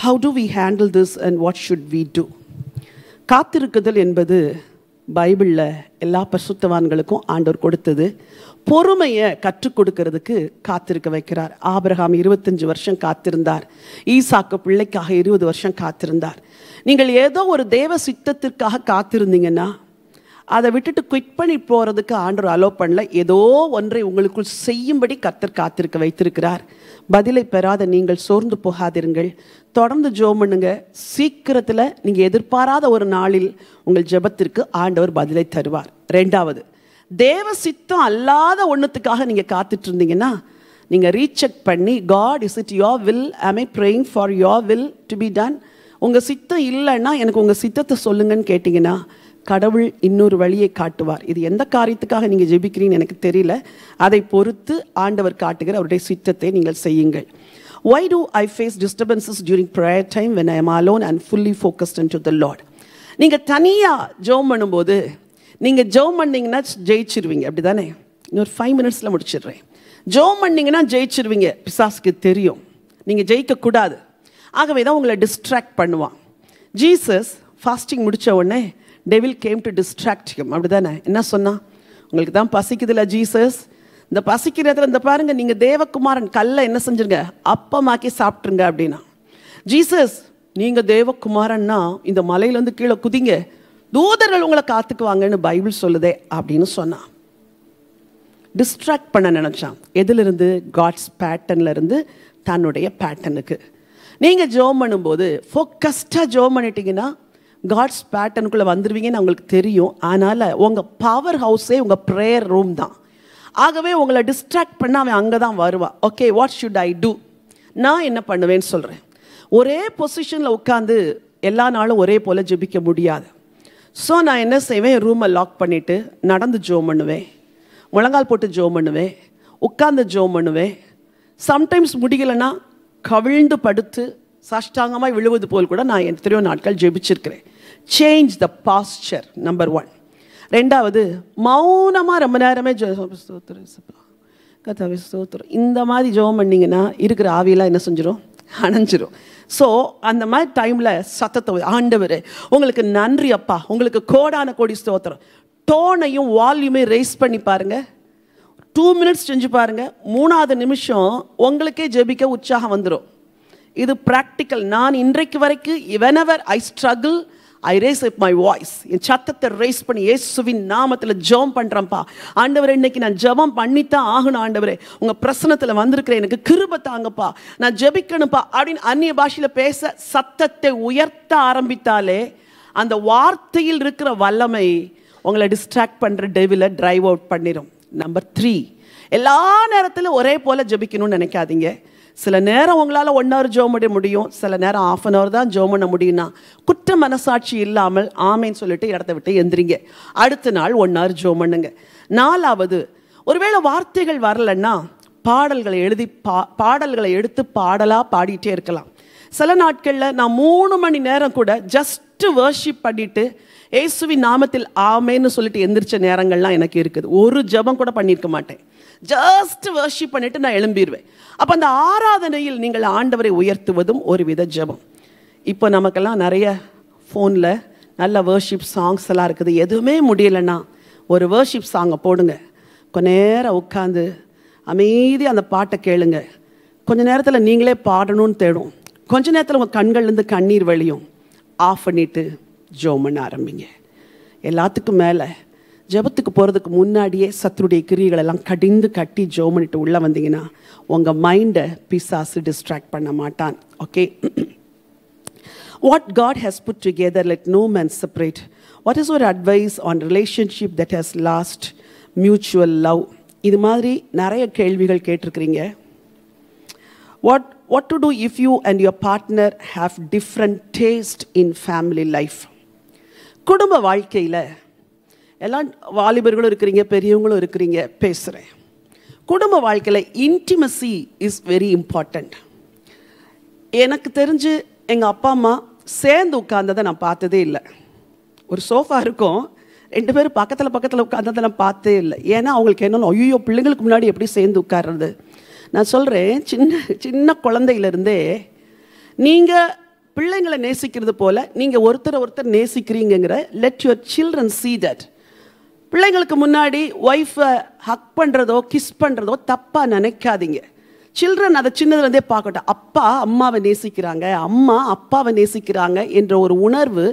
How do we handle this and what should we do? காத்திருக்குதல் என்பது பைபிளில் எல்லா பரிசுத்தவான்களுக்கும் ஆண்டவர் கொடுத்தது. பொறுமையை கற்றுக் கொடுக்கிறதுக்கு காத்திருக்க வைக்கிறார். ஆபிரகாம் 25 வருஷம் காத்திருந்தார். ஈசாக்கு பிள்ளைக்காக 20 வருஷம் காத்திருந்தார். நீங்கள் ஏதோ ஒரு தேவ சித்தத்திற்காக காத்திருந்தீங்கன்னா அதை விட்டுட்டு குவிட் பண்ணி போகிறதுக்கு ஆண்டவர் அலோ பண்ணல. ஏதோ ஒன்றை உங்களுக்குள் செய்யும்படி கர்த்தர் காத்திருக்க வைத்திருக்கிறார். பதிலை பெறாத நீங்கள் சோர்ந்து போகாதிருங்கள், தொடர்ந்து ஜெபம் பண்ணுங்க. சீக்கிரத்தில் நீங்கள் எதிர்பாராத ஒரு நாளில் உங்கள் ஜெபத்திற்கு ஆண்டவர் பதிலை தருவார். ரெண்டாவது, தேவ சித்தம் அல்லாத ஒன்றுத்துக்காக நீங்கள் காத்துட்டு இருந்தீங்கன்னா நீங்கள் ரீசெக் பண்ணி, God is it your will, am I praying for your will to be done? உங்கள் சித்தம் இல்லைன்னா எனக்கு உங்கள் சித்தத்தை சொல்லுங்கன்னு கேட்டிங்கன்னா கடவுள் இன்னொரு வழியை காட்டுவார். இது எந்த காரியத்துக்காக நீங்கள் ஜெபிக்கிறீங்கன்னு எனக்கு தெரியல, அதை பொறுத்து ஆண்டவர் காட்டுகிற அவருடைய சித்தத்தை நீங்கள் செய்யுங்கள். Why do I face disturbances during prayer time when I am alone and fully focused into the Lord? நீங்கள் தனியாக ஜெபம் பண்ணும்போது, நீங்கள் ஜெபம் பண்ணிங்கன்னா ஜெயிச்சிருவீங்க, அப்படி தானே? இன்னொரு 5 minutesல முடிச்சிடுறேன். ஜெபம் பண்ணிங்கன்னா ஜெயிச்சிருவீங்க. பிசாசுக்கு தெரியும் நீங்கள் ஜெயிக்கக்கூடாது, ஆகவே தான் உங்களை டிஸ்ட்ராக்ட் பண்ணுவான். ஜீசஸ் ஃபாஸ்டிங் முடித்த உடனே devil came to distract him, அப்படி தானே? என்ன சொன்னால், உங்களுக்கு தான் பசிக்குதுல்ல ஜீசஸ், இந்த பசிக்கிறதுல இந்த பாருங்கள், நீங்கள் தேவகுமாரன், கல்லை என்ன செஞ்சுருங்க, அப்பமாக்கி சாப்பிட்ருங்க அப்படின்னா. ஜீசஸ் நீங்கள் தேவகுமாரன்னா இந்த மலையிலேருந்து கீழே குதிங்க, தூதர்கள் உங்களை காத்துக்குவாங்கன்னு பைபிள் சொல்லுதே அப்படின்னு சொன்னான். டிஸ்ட்ராக்ட் பண்ண நினச்சான். எதிலிருந்து? காட்ஸ் பேட்டர்ன்லேருந்து தன்னுடைய பேட்டர்னுக்கு. நீங்கள் ஜோம் பண்ணும்போது ஃபோக்கஸ்டாக ஜோம் பண்ணிட்டீங்கன்னா காட்ஸ் பேட்டர்னுக்குள்ளே வந்துடுவீங்கன்னு அவங்களுக்கு தெரியும். அதனால் உங்கள் பவர் ஹவுஸே உங்கள் ப்ரேயர் ரூம் தான். ஆகவே உங்களை டிஸ்ட்ராக்ட் பண்ண அவன் அங்கே தான் வருவான். Okay, what should I do? நான் என்ன பண்ணுவேன்னு சொல்கிறேன். ஒரே பொசிஷனில் உட்காந்து எல்லா நாளும் ஒரே போல் ஜெபிக்க முடியாது. ஸோ நான் என்ன செய்வேன், ரூமை லாக் பண்ணிவிட்டு நடந்து ஜோம் பண்ணுவேன், முழங்கால் போட்டு ஜோம் பண்ணுவேன், உட்காந்து ஜோம் பண்ணுவேன். சம்டைம்ஸ் முடியலைன்னா கவிழ்ந்து படுத்து சாஷ்டாங்கமாக விழுவது போல் கூட நான் எத்தனையோ நாட்கள் ஜெபிச்சிருக்கிறேன். Change the pastor, number 1. ரெண்டாவது, மௌனமாக ரொம்ப நேரமே கதாவே ஸ்தோத்திரம் இந்த மாதிரி ஜெபம் பண்ணிங்கன்னா இருக்கிற ஆவியெல்லாம் என்ன செஞ்சிடும்? அணைஞ்சிரும். ஸோ அந்த மாதிரி டைமில் சத்தத்தை, ஆண்டவரே உங்களுக்கு நன்றி அப்பா, உங்களுக்கு கோடான கோடி ஸ்தோத்திரம். டோனையும் வால்யூமையும் ரைஸ் பண்ணி பாருங்கள். 2 மினிட்ஸ் செஞ்சு பாருங்கள். 3வது நிமிஷம் உங்களுக்கே ஜெபிக்க உற்சாகம் வந்துடும். இது ப்ராக்டிக்கல். நான் இன்றைக்கு வரைக்கும் whenever I struggle, I raise up my voice. என் சத்தத்தை ரைஸ் பண்ணி இயேசுவின் நாமத்தில் ஜெபம் பண்ணுறேன்ப்பா. ஆண்டவரே இன்னைக்கு நான் ஜெபம் பண்ணித்தான் ஆகணும். ஆண்டவரே உங்கள் பிரசனத்தில் வந்திருக்கிறேன், எனக்கு கிருபை தாங்கப்பா, நான் ஜெபிக்கணும்ப்பா அப்படின்னு அந்நிய பாஷையில் பேச சத்தத்தை உயர்த்த ஆரம்பித்தாலே அந்த வார்த்தையில் இருக்கிற வல்லமை உங்களை டிஸ்ட்ராக்ட் பண்ணுற டெவிலை டிரைவ் அவுட் பண்ணிடும். நம்பர் 3, எல்லா நேரத்திலும் ஒரே போல் ஜெபிக்கணும்னு நினைக்காதீங்க. சில நேரம் உங்களால் 1 hour ஜெபம் பண்ண முடியும், சில நேரம் 1/2 hour தான் ஜெபம் பண்ண முடியும்னா குற்ற மனசாட்சி இல்லாமல் ஆமேன்னு சொல்லிட்டு இடத்த விட்டு எந்திரிங்க. அடுத்த நாள் 1 hour ஜெபம் பண்ணுங்க. 4வது, ஒருவேளை வார்த்தைகள் வரலன்னா பாடல்களை எழுதி பாடல்களை எடுத்து பாடலாக பாடிட்டே இருக்கலாம். சில நாட்களில் நான் 3 மணி நேரம் கூட ஜஸ்ட் வர்ஷிப் பண்ணிட்டு இயேசுவின் நாமத்தில் ஆமேன்னு சொல்லிட்டு எந்திரிச்ச நேரங்கள்லாம் எனக்கு இருக்குது. ஒரு ஜெபம் கூட பண்ணியிருக்க மாட்டேன், ஜஸ்ட் வர்ஷிப் பண்ணிட்டு நான் எழும்பிடுவேன். அப்போ அந்த ஆராதனையில் நீங்கள் ஆண்டவரை உயர்த்துவதும் ஒரு வித ஜெபம். இப்போ நமக்கெல்லாம் நிறைய ஃபோனில் நல்ல வர்ஷிப் சாங்ஸ் எல்லாம் இருக்குது. எதுவுமே முடியலைன்னா ஒரு வர்ஷிப் சாங்கை போடுங்க, கொஞ்ச நேரம் உட்காந்து அமைதி அந்த பாட்டை கேளுங்க. கொஞ்ச நேரத்தில் நீங்களே பாடணும்னு தேடும். கொஞ்ச நேரத்தில் உங்கள் கண்கள்லேருந்து கண்ணீர் வழியும். ஆஃப் பண்ணிவிட்டு ஜெபம் பண்ண ஆரம்பிங்க. எல்லாத்துக்கும் மேலே ஜெபத்துக்கு போகிறதுக்கு முன்னாடியே சத்துருடைய கிரியைகளெல்லாம் கடிந்து கட்டி ஜெபம் பண்ணிட்டு உள்ளே வந்தீங்கன்னா உங்கள் மைண்டை பிசாசு டிஸ்ட்ராக்ட் பண்ண மாட்டான். Okay, what God has put together let no man separate. What is your advice on relationship that has lost mutual love? இது மாதிரி நிறைய கேள்விகள் கேட்டிருக்கிறீங்க. What to do if you and your partner have different taste in family life? குடும்ப வாழ்க்கையில் எல்லாம் வாலிபர்களும் இருக்கிறீங்க, பெரியவங்களும் இருக்கிறீங்க, பேசுகிறேன். குடும்ப வாழ்க்கையில் இன்டிமசி இஸ் வெரி இம்பார்ட்டண்ட். எனக்கு தெரிஞ்சு எங்கள் அப்பா அம்மா சேர்ந்து உட்கார்ந்ததை நான் பார்த்ததே இல்லை. ஒரு சோஃபா இருக்கும், 2 பேரும் பக்கத்தில் உட்கார்ந்ததை நான் பார்த்தே இல்லை. ஏன்னா அவங்களுக்கு என்ன, ஐயோ பிள்ளைங்களுக்கு முன்னாடி எப்படி சேர்ந்து உட்கார்றது. நான் சொல்கிறேன், சின்ன குழந்தையிலேருந்தே நீங்கள் பிள்ளைங்களை நேசிக்கிறது போல் நீங்கள் ஒருத்தர் நேசிக்கிறீங்கிற let your children see that. பிள்ளைங்களுக்கு முன்னாடி ஒய்ஃபை ஹக் பண்ணுறதோ கிஸ் பண்ணுறதோ தப்பாக நினைக்காதீங்க. சில்ட்ரன் அதை சின்னதுலேருந்தே பார்க்கட்டும். அப்பா அம்மாவை நேசிக்கிறாங்க, அம்மா அப்பாவை நேசிக்கிறாங்க என்ற ஒரு உணர்வு,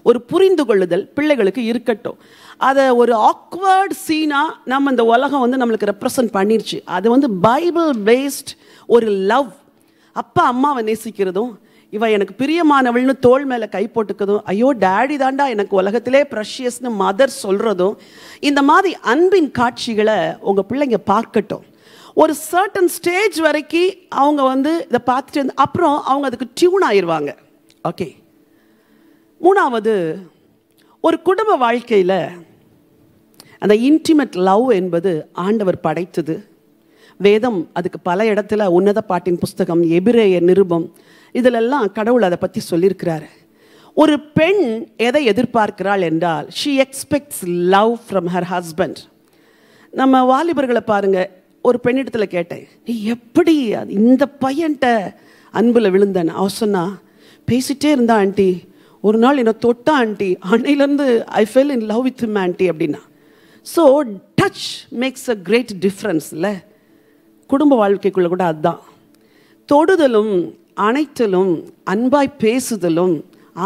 ஒரு புரிந்து கொள்ளுதல் பிள்ளைகளுக்கு இருக்கட்டும். அதை ஒரு ஆக்வர்ட் சீனாக நம்ம இந்த உலகம் நம்மளுக்கு ரெப்ரசன்ட் பண்ணிருச்சு. அது பைபிள் பேஸ்ட் ஒரு லவ். அப்பா அம்மாவை நேசிக்கிறதும், இவன் எனக்கு பிரியமானவள்னு தோள் மேலே கை போட்டுக்கிறதும், ஐயோ டேடி தாண்டா எனக்கு உலகத்திலே ப்ரெஷியஸ்னு மதர் சொல்கிறதும், இந்த மாதிரி அன்பின் காட்சிகளை உங்கள் பிள்ளைங்க பார்க்கட்டும். ஒரு சர்டன் ஸ்டேஜ் வரைக்கும் அவங்க இதை பார்த்துட்டு அப்புறம் அவங்க அதுக்கு டியூன் ஆயிடுவாங்க. ஓகே, 3வது, ஒரு குடும்ப வாழ்க்கையில் அந்த இன்டிமேட் லவ் என்பது ஆண்டவர் படைத்தது. வேதம் அதுக்கு பல இடத்துல, உன்னத பாட்டின் புஸ்தகம், எபிரேயர் நிருபம், இதிலெல்லாம் கடவுள் அதை பற்றி சொல்லியிருக்கிறாரு. ஒரு பெண் எதை எதிர்பார்க்கிறாள் என்றால், she expects love from her husband. நம்ம வாலிபர்களை பாருங்கள், ஒரு பெண்ணிடத்தில் கேட்டேன், நீ எப்படி இந்த பையன்கிட்ட அன்பில் விழுந்தேன். அவ சொன்னா, பேசிகிட்டே இருந்தா ஆண்டி, ஒரு நாள் என்னை தொட்டா ஆண்டி, அன்னையிலேருந்து I fell in love with him aunty அப்படின்னா. So touch makes a great difference இல்லை? குடும்ப வாழ்க்கைக்குள்ளே கூட அதுதான். தொடுதலும் அனைத்திலும் அன்பாய் பேசுதலும்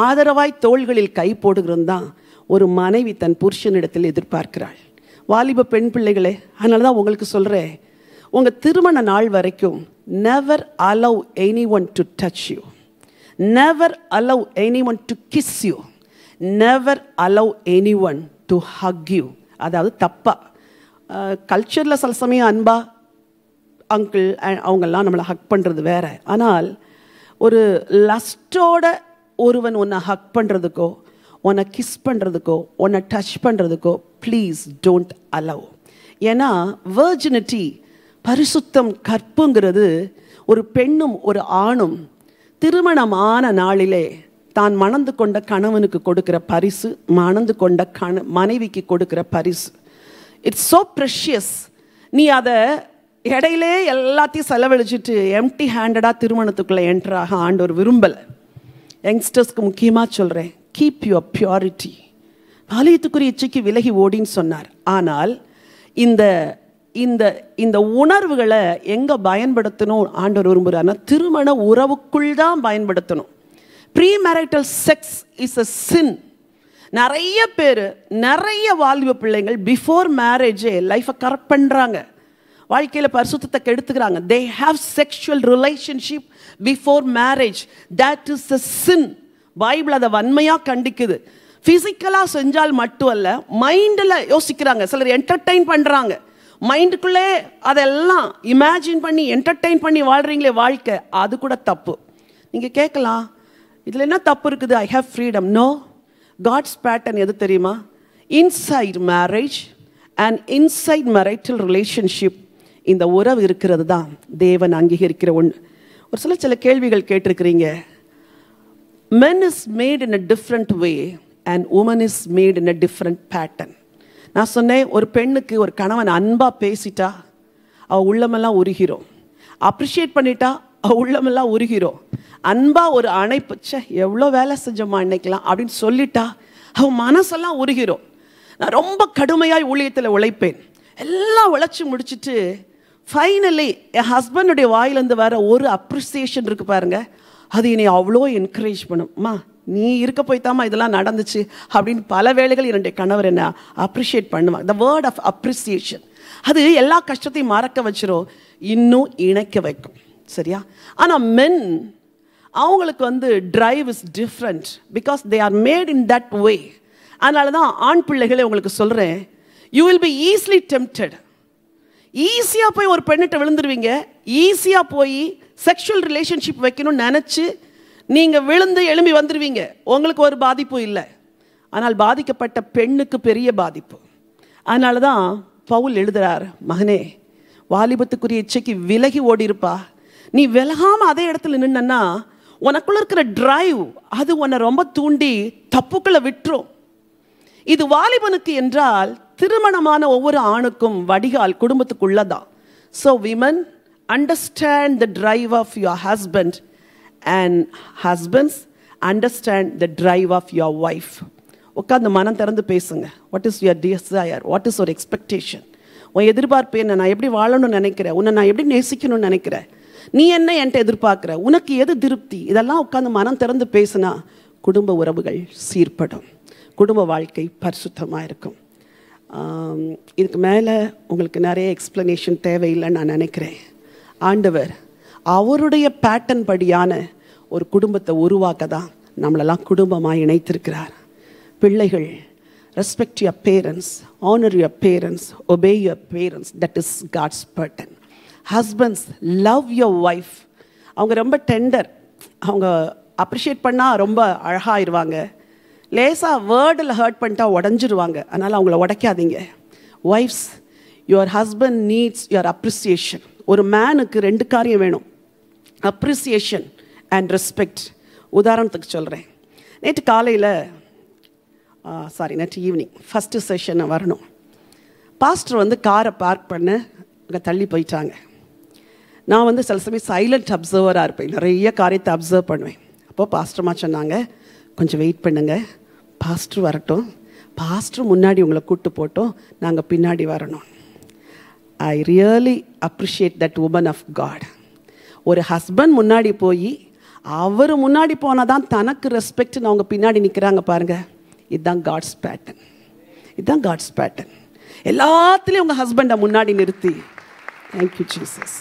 ஆதரவாய் தோள்களில் கை போடுகிறதும் தான் ஒரு மனைவி தன் புருஷனிடத்தில் எதிர்பார்க்கிறாள். வாலிப பெண் பிள்ளைகளே, அதனால தான் உங்களுக்கு சொல்கிறேன், உங்கள் திருமண நாள் வரைக்கும் never allow anyone to touch you, never allow anyone to kiss you, never allow anyone to Haq you. அதாவது தப்பா கல்ச்சரில் சில சமயம் அன்பா அங்கிள் அவங்கெல்லாம் நம்மளை ஹக் பண்ணுறது வேற. ஆனால் ஒரு லஸ்டோட ஒருவன் உன்னை ஹக் பண்ணுறதுக்கோ உன்னை கிஸ் பண்ணுறதுக்கோ உன்னை டச் பண்ணுறதுக்கோ ப்ளீஸ் டோன்ட் அலோவ். ஏன்னா வெர்ஜினிட்டி, பரிசுத்தம், கற்புங்கிறது ஒரு பெண்ணும் ஒரு ஆணும் திருமணமான நாளிலே தான் மணந்து கொண்ட கணவனுக்கு கொடுக்கிற பரிசு, மணந்து கொண்ட மனைவிக்கு கொடுக்கிற பரிசு. It's so precious. நீ அதை இடையிலே எல்லாத்தையும் செலவழிச்சிட்டு எம்டி ஹேண்டடாக திருமணத்துக்குள்ளே என்ட்ராக ஆண்டவர் விரும்பலை. யங்ஸ்டர்ஸ்க்கு முக்கியமாக சொல்கிறேன், கீப் யுவர் பியூரிட்டி. பாலியத்துக்குரிய இச்சைக்கு விலகி ஓடின்னு சொன்னார். ஆனால் இந்த இந்த இந்த உணர்வுகளை எங்கே பயன்படுத்தணும் ஆண்டவர் விரும்புகிறார்னா திருமண உறவுக்குள் தான் பயன்படுத்தணும். Premarital sex is a sin. நிறைய பேர், நிறைய வாலிப பிள்ளைங்கள் பிஃபோர் மேரேஜே லைஃப்பை கரெக்ட் பண்ணுறாங்க, வாழ்க்கையில் பரிசுத்தத்தை கெடுத்துக்கிறாங்க. They have sexual relationship before marriage. That is a sin. Bible அதை வன்மையாக கண்டிக்குது. ஃபிசிக்கலாக செஞ்சால் மட்டும் அல்ல, மைண்டில் யோசிக்கிறாங்க. சிலர் என்டர்டெயின் பண்ணுறாங்க, மைண்டுக்குள்ளே அதெல்லாம் இமேஜின் பண்ணி என்டர்டெயின் பண்ணி வாழ்கிறீங்களே வாழ்க்கை, அது கூட தப்பு. நீங்கள் கேட்கலாம், இதில் என்ன தப்பு இருக்குது? I have freedom. No, God's pattern எது தெரியுமா? Inside marriage and inside marital relationship, இந்த உறவு இருக்கிறது தான் தேவன் அங்கீகரிக்கிற ஒன்று. ஒரு சில கேள்விகள் கேட்டிருக்கிறீங்க. Men is made in a different way and woman is made in a different pattern. நான் சொன்னேன், ஒரு பெண்ணுக்கு ஒரு கணவன் அன்பாக பேசிட்டா அவள் உள்ளமெல்லாம் உருகிறோம், அப்ரிஷியேட் பண்ணிட்டா அவள் உள்ளமெல்லாம் உருகிறோம். அன்பாக ஒரு அணைப்பு, எவ்வளோ வேலை செஞ்சோமா அன்னைக்கலாம் அப்படின்னு சொல்லிட்டா அவள் மனசெல்லாம் உருகிறோம். நான் ரொம்ப கடுமையாக ஊழியத்தில் உழைப்பேன், எல்லாம் உழைச்சி முடிச்சுட்டு ஃபைனலி என் ஹஸ்பண்டுடைய வாயிலேருந்து வர ஒரு அப்ரிசியேஷன் இருக்கு பாருங்க, அது என்னை அவ்வளோ என்கரேஜ் பண்ணும்மா, நீ இருக்க போய்த்தாம்மா இதெல்லாம் நடந்துச்சு அப்படின்னு பல வேளைகள் என்னுடைய கணவர் என்ன அப்ரிஷியேட் பண்ணுவாங்க. த வேர்ட் ஆஃப் அப்ரிசியேஷன் அது எல்லா கஷ்டத்தையும் மறக்க வச்சிரும், இன்னும் இணைக்க வைக்கும். சரியா? ஆனால் மென் அவங்களுக்கு drive is different because they are made in that way. அதனால தான் ஆண் பிள்ளைகளை உங்களுக்கு சொல்கிறேன், you will be easily tempted. ஈஸியாக போய் ஒரு பெண்ணிட்ட விழுந்துருவீங்க, ஈஸியாக போய் செக்ஷுவல் ரிலேஷன்ஷிப் வைக்கணும்னு நினச்சி நீங்கள் விழுந்து எழும்பி வந்துடுவீங்க, உங்களுக்கு ஒரு பாதிப்பும் இல்லை. ஆனால் பாதிக்கப்பட்ட பெண்ணுக்கு பெரிய பாதிப்பு. அதனால தான் பவுல் எழுதுகிறார், மகனே வாலிபத்துக்குரிய இச்சைக்கு விலகி ஓடி இருப்பா. நீ விலகாமல் அதே இடத்துல நின்னா உனக்குள்ள இருக்கிற டிரைவ் அது உன்னை ரொம்ப தூண்டி தப்புக்களை விட்டுரும். இது வாலிபனுக்கு என்றால் திருமணமான ஒவ்வொரு ஆணுக்கும் வடிகால் குடும்பத்துக்குள்ளதான். So women, understand the drive of your husband and husbands understand the drive of your wife. உட்காந்து மனம் திறந்து பேசுங்க. What is your desire? What is your expectation? உன் எதிர்பார்ப்பு என்ன? நான் எப்படி வாழணும்னு நினைக்கிறேன், உன்னை நான் எப்படி நேசிக்கணும்னு நினைக்கிறேன், நீ என்ன என்கிட்ட எதிர்பார்க்குற, உனக்கு எது திருப்தி, இதெல்லாம் உட்காந்து மனம் திறந்து பேசுனா குடும்ப உறவுகள் சீர்படும், குடும்ப வாழ்க்கை பரிசுத்தமாக இருக்கும். இதுக்கு மேலே உங்களுக்கு நிறைய எக்ஸ்ப்ளனேஷன் தேவையில்லைன்னு நான் நினைக்கிறேன். ஆண்டவர் அவருடைய பேட்டர்ன் படியான ஒரு குடும்பத்தை உருவாக்க தான் நம்மளெல்லாம் குடும்பமாக இணைத்திருக்கிறார். பிள்ளைகள், respect your parents, honour your parents, obey your parents, that is God's pattern. Husbands, love your wife. அவங்க ரொம்ப டெண்டர், அவங்க அப்ரிஷியேட் பண்ணால் ரொம்ப அழகாயிருவாங்க, லேசாக வேர்டில் ஹர்ட் பண்ணிட்டா உடஞ்சிருவாங்க, அதனால் அவங்கள உடைக்காதீங்க. Wives, your husband needs your appreciation. ஒரு மேனுக்கு 2 காரியம் வேணும், அப்ரிசியேஷன் அண்ட் ரெஸ்பெக்ட். உதாரணத்துக்கு சொல்கிறேன், நேற்று காலையில் நேற்று ஈவினிங் ஃபஸ்ட்டு செஷனை வரணும். பாஸ்டர் காரை பார்க் பண்ண அங்கே தள்ளி போயிட்டாங்க. நான் சில சமயம் சைலண்ட் அப்சர்வராக இருப்பேன், நிறைய காரியத்தை அப்சர்வ் பண்ணுவேன். அப்போது பாஸ்டர்மா சொன்னாங்க, கொஞ்சம் வெயிட் பண்ணுங்க, பாஸ்டர் வரட்டும், பாஸ்டர் முன்னாடி உங்களை கூப்பிட்டு போட்டோம், நாங்கள் பின்னாடி வரணும். I really appreciate that woman of God. ஒரு ஹஸ்பண்ட் முன்னாடி போய் அவர் முன்னாடி போனாதான் தனக்கு ரெஸ்பெக்ட்னு அவங்க பின்னாடி நிற்கிறாங்க பாருங்க. இதுதான் காட்ஸ் பேட்டர்ன். இதுதான் காட்ஸ் பேட்டர்ன். எல்லாத்துலேயும் உங்கள் ஹஸ்பண்டை முன்னாடி நிறுத்தி, தேங்க்யூ ஜீசஸ்,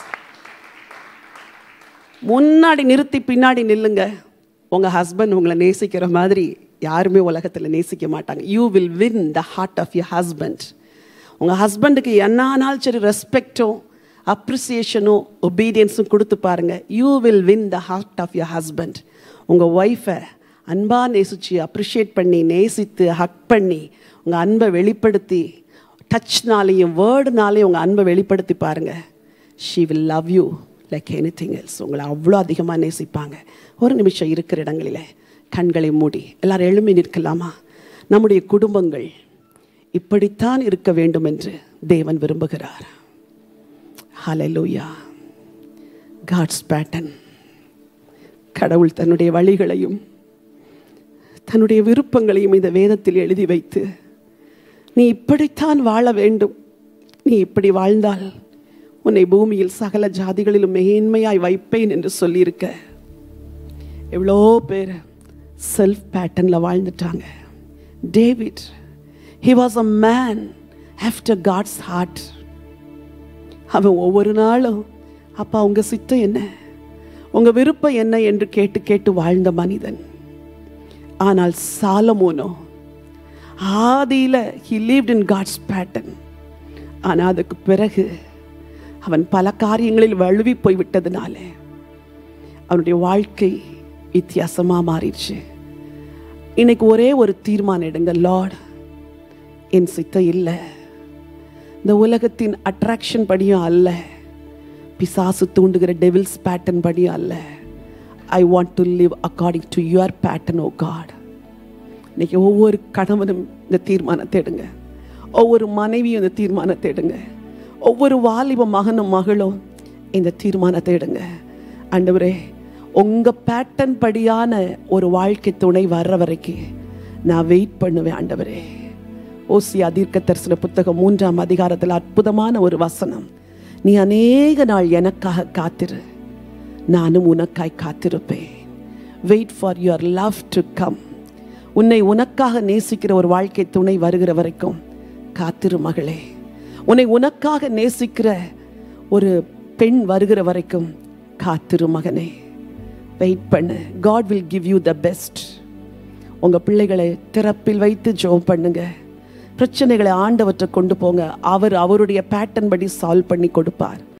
முன்னாடி நிறுத்தி பின்னாடி நில்லுங்க. உங்கள் ஹஸ்பண்ட் உங்களை நேசிக்கிற மாதிரி யாருமே உலகத்தில் நேசிக்க மாட்டாங்க. You will win the heart of your husband. உங்கள் ஹஸ்பண்டுக்கு என்ன ஆனாலும் சரி ரெஸ்பெக்டும் அப்ரிசியேஷனும் ஒபீடியன்ஸும் கொடுத்து பாருங்கள். You will win the heart of your husband. உங்கள் ஒய்ஃபை அன்பாக நேசித்து அப்ரிஷியேட் பண்ணி நேசித்து ஹக் பண்ணி உங்கள் அன்பை வெளிப்படுத்தி டச்னாலேயும் வேர்டுனாலேயும் உங்கள் அன்பை வெளிப்படுத்தி பாருங்கள். She will love you like anything else. உங்களை அவ்வளோ அதிகமாக நேசிப்பாங்க. ஒரு நிமிஷம் இருக்கிற இடங்களில் கண்களை மூடி எல்லாரும் எழும்பி நிற்கலாமா? நம்முடைய குடும்பங்கள் இப்படித்தான் இருக்க வேண்டும் என்று தேவன் விரும்புகிறார். ஹல்லேலூயா. God's pattern. கடவுள் தன்னுடைய வழிகளையும் தன்னுடைய விருப்பங்களையும் இந்த வேதத்தில் எழுதி வைத்து, நீ இப்படித்தான் வாழ வேண்டும், நீ இப்படி வாழ்ந்தால் உன்னை பூமியில் சகல ஜாதிகளிலும் மேன்மையாய் வைப்பேன் என்று சொல்லியிருக்க எவ்வளோ பேர் செல்ஃப் பேட்டர்னில் வாழ்ந்துட்டாங்க. David, he was a man after God's heart. அவன் ஒவ்வொரு நாளும் அப்பா உங்கள் சித்தம் என்ன, உங்கள் விருப்பம் என்ன என்று கேட்டு கேட்டு வாழ்ந்த மனிதன். ஆனால் சாலமோனோ ஆதியில் he lived in God's pattern. ஆனால் அதுக்கு பிறகு அவன் பல காரியங்களில் வழுவி போய்விட்டதுனால அவனுடைய வாழ்க்கை வித்தியாசமாக மாறிடுச்சு. இன்னைக்கு ஒரே ஒரு தீர்மானம் எடுங்க. லார்ட், என் சித்தம் இல்லை, இந்த உலகத்தின் அட்ராக்ஷன் படியும் அல்ல, பிசாசு தூண்டுகிற டெவில்ஸ் பேட்டர்ன் படியும் அல்ல. I want to live according to your pattern. Oh God. இன்னைக்கு ஒவ்வொரு கணவனும் இந்த தீர்மானத்தை எடுங்க. ஒவ்வொரு மனைவியும் இந்த தீர்மானத்தை எடுங்க. ஒவ்வொரு வாலிப மகனும் மகளும் இந்த தீர்மானத்தை எடுங்க. ஆண்டவரே, உங்கள் பேட்டர்ன் படியான ஒரு வாழ்க்கை துணை வர்ற வரைக்கும் நான் வெயிட் பண்ணுவேன். ஆண்டவரே, ஓசியா தீர்க்கதரிசன புத்தகம் 3ஆம் அதிகாரத்தில் அற்புதமான ஒரு வசனம். நீ அநேக நாள் எனக்காக காத்திரு, நானும் உனக்காய் காத்திருப்பேன். Wait for your love to come. உன்னை உனக்காக நேசிக்கிற ஒரு வாழ்க்கை துணை வருகிற வரைக்கும் காத்திரு மகளே. உன்னை உனக்காக நேசிக்கிற ஒரு பெண் வருகிற வரைக்கும் காத்திரு மகனே. வெயிட் பண்ணு. God will give you the best. உங்கள் பிள்ளைகளை திறப்பில் வைத்து ஜெபம் பண்ணுங்க. பிரச்சனைகளை ஆண்டவற்றை கொண்டு போங்க. அவர் அவருடைய பேட்டர்ன் படி சால்வ் பண்ணி கொடுப்பார்.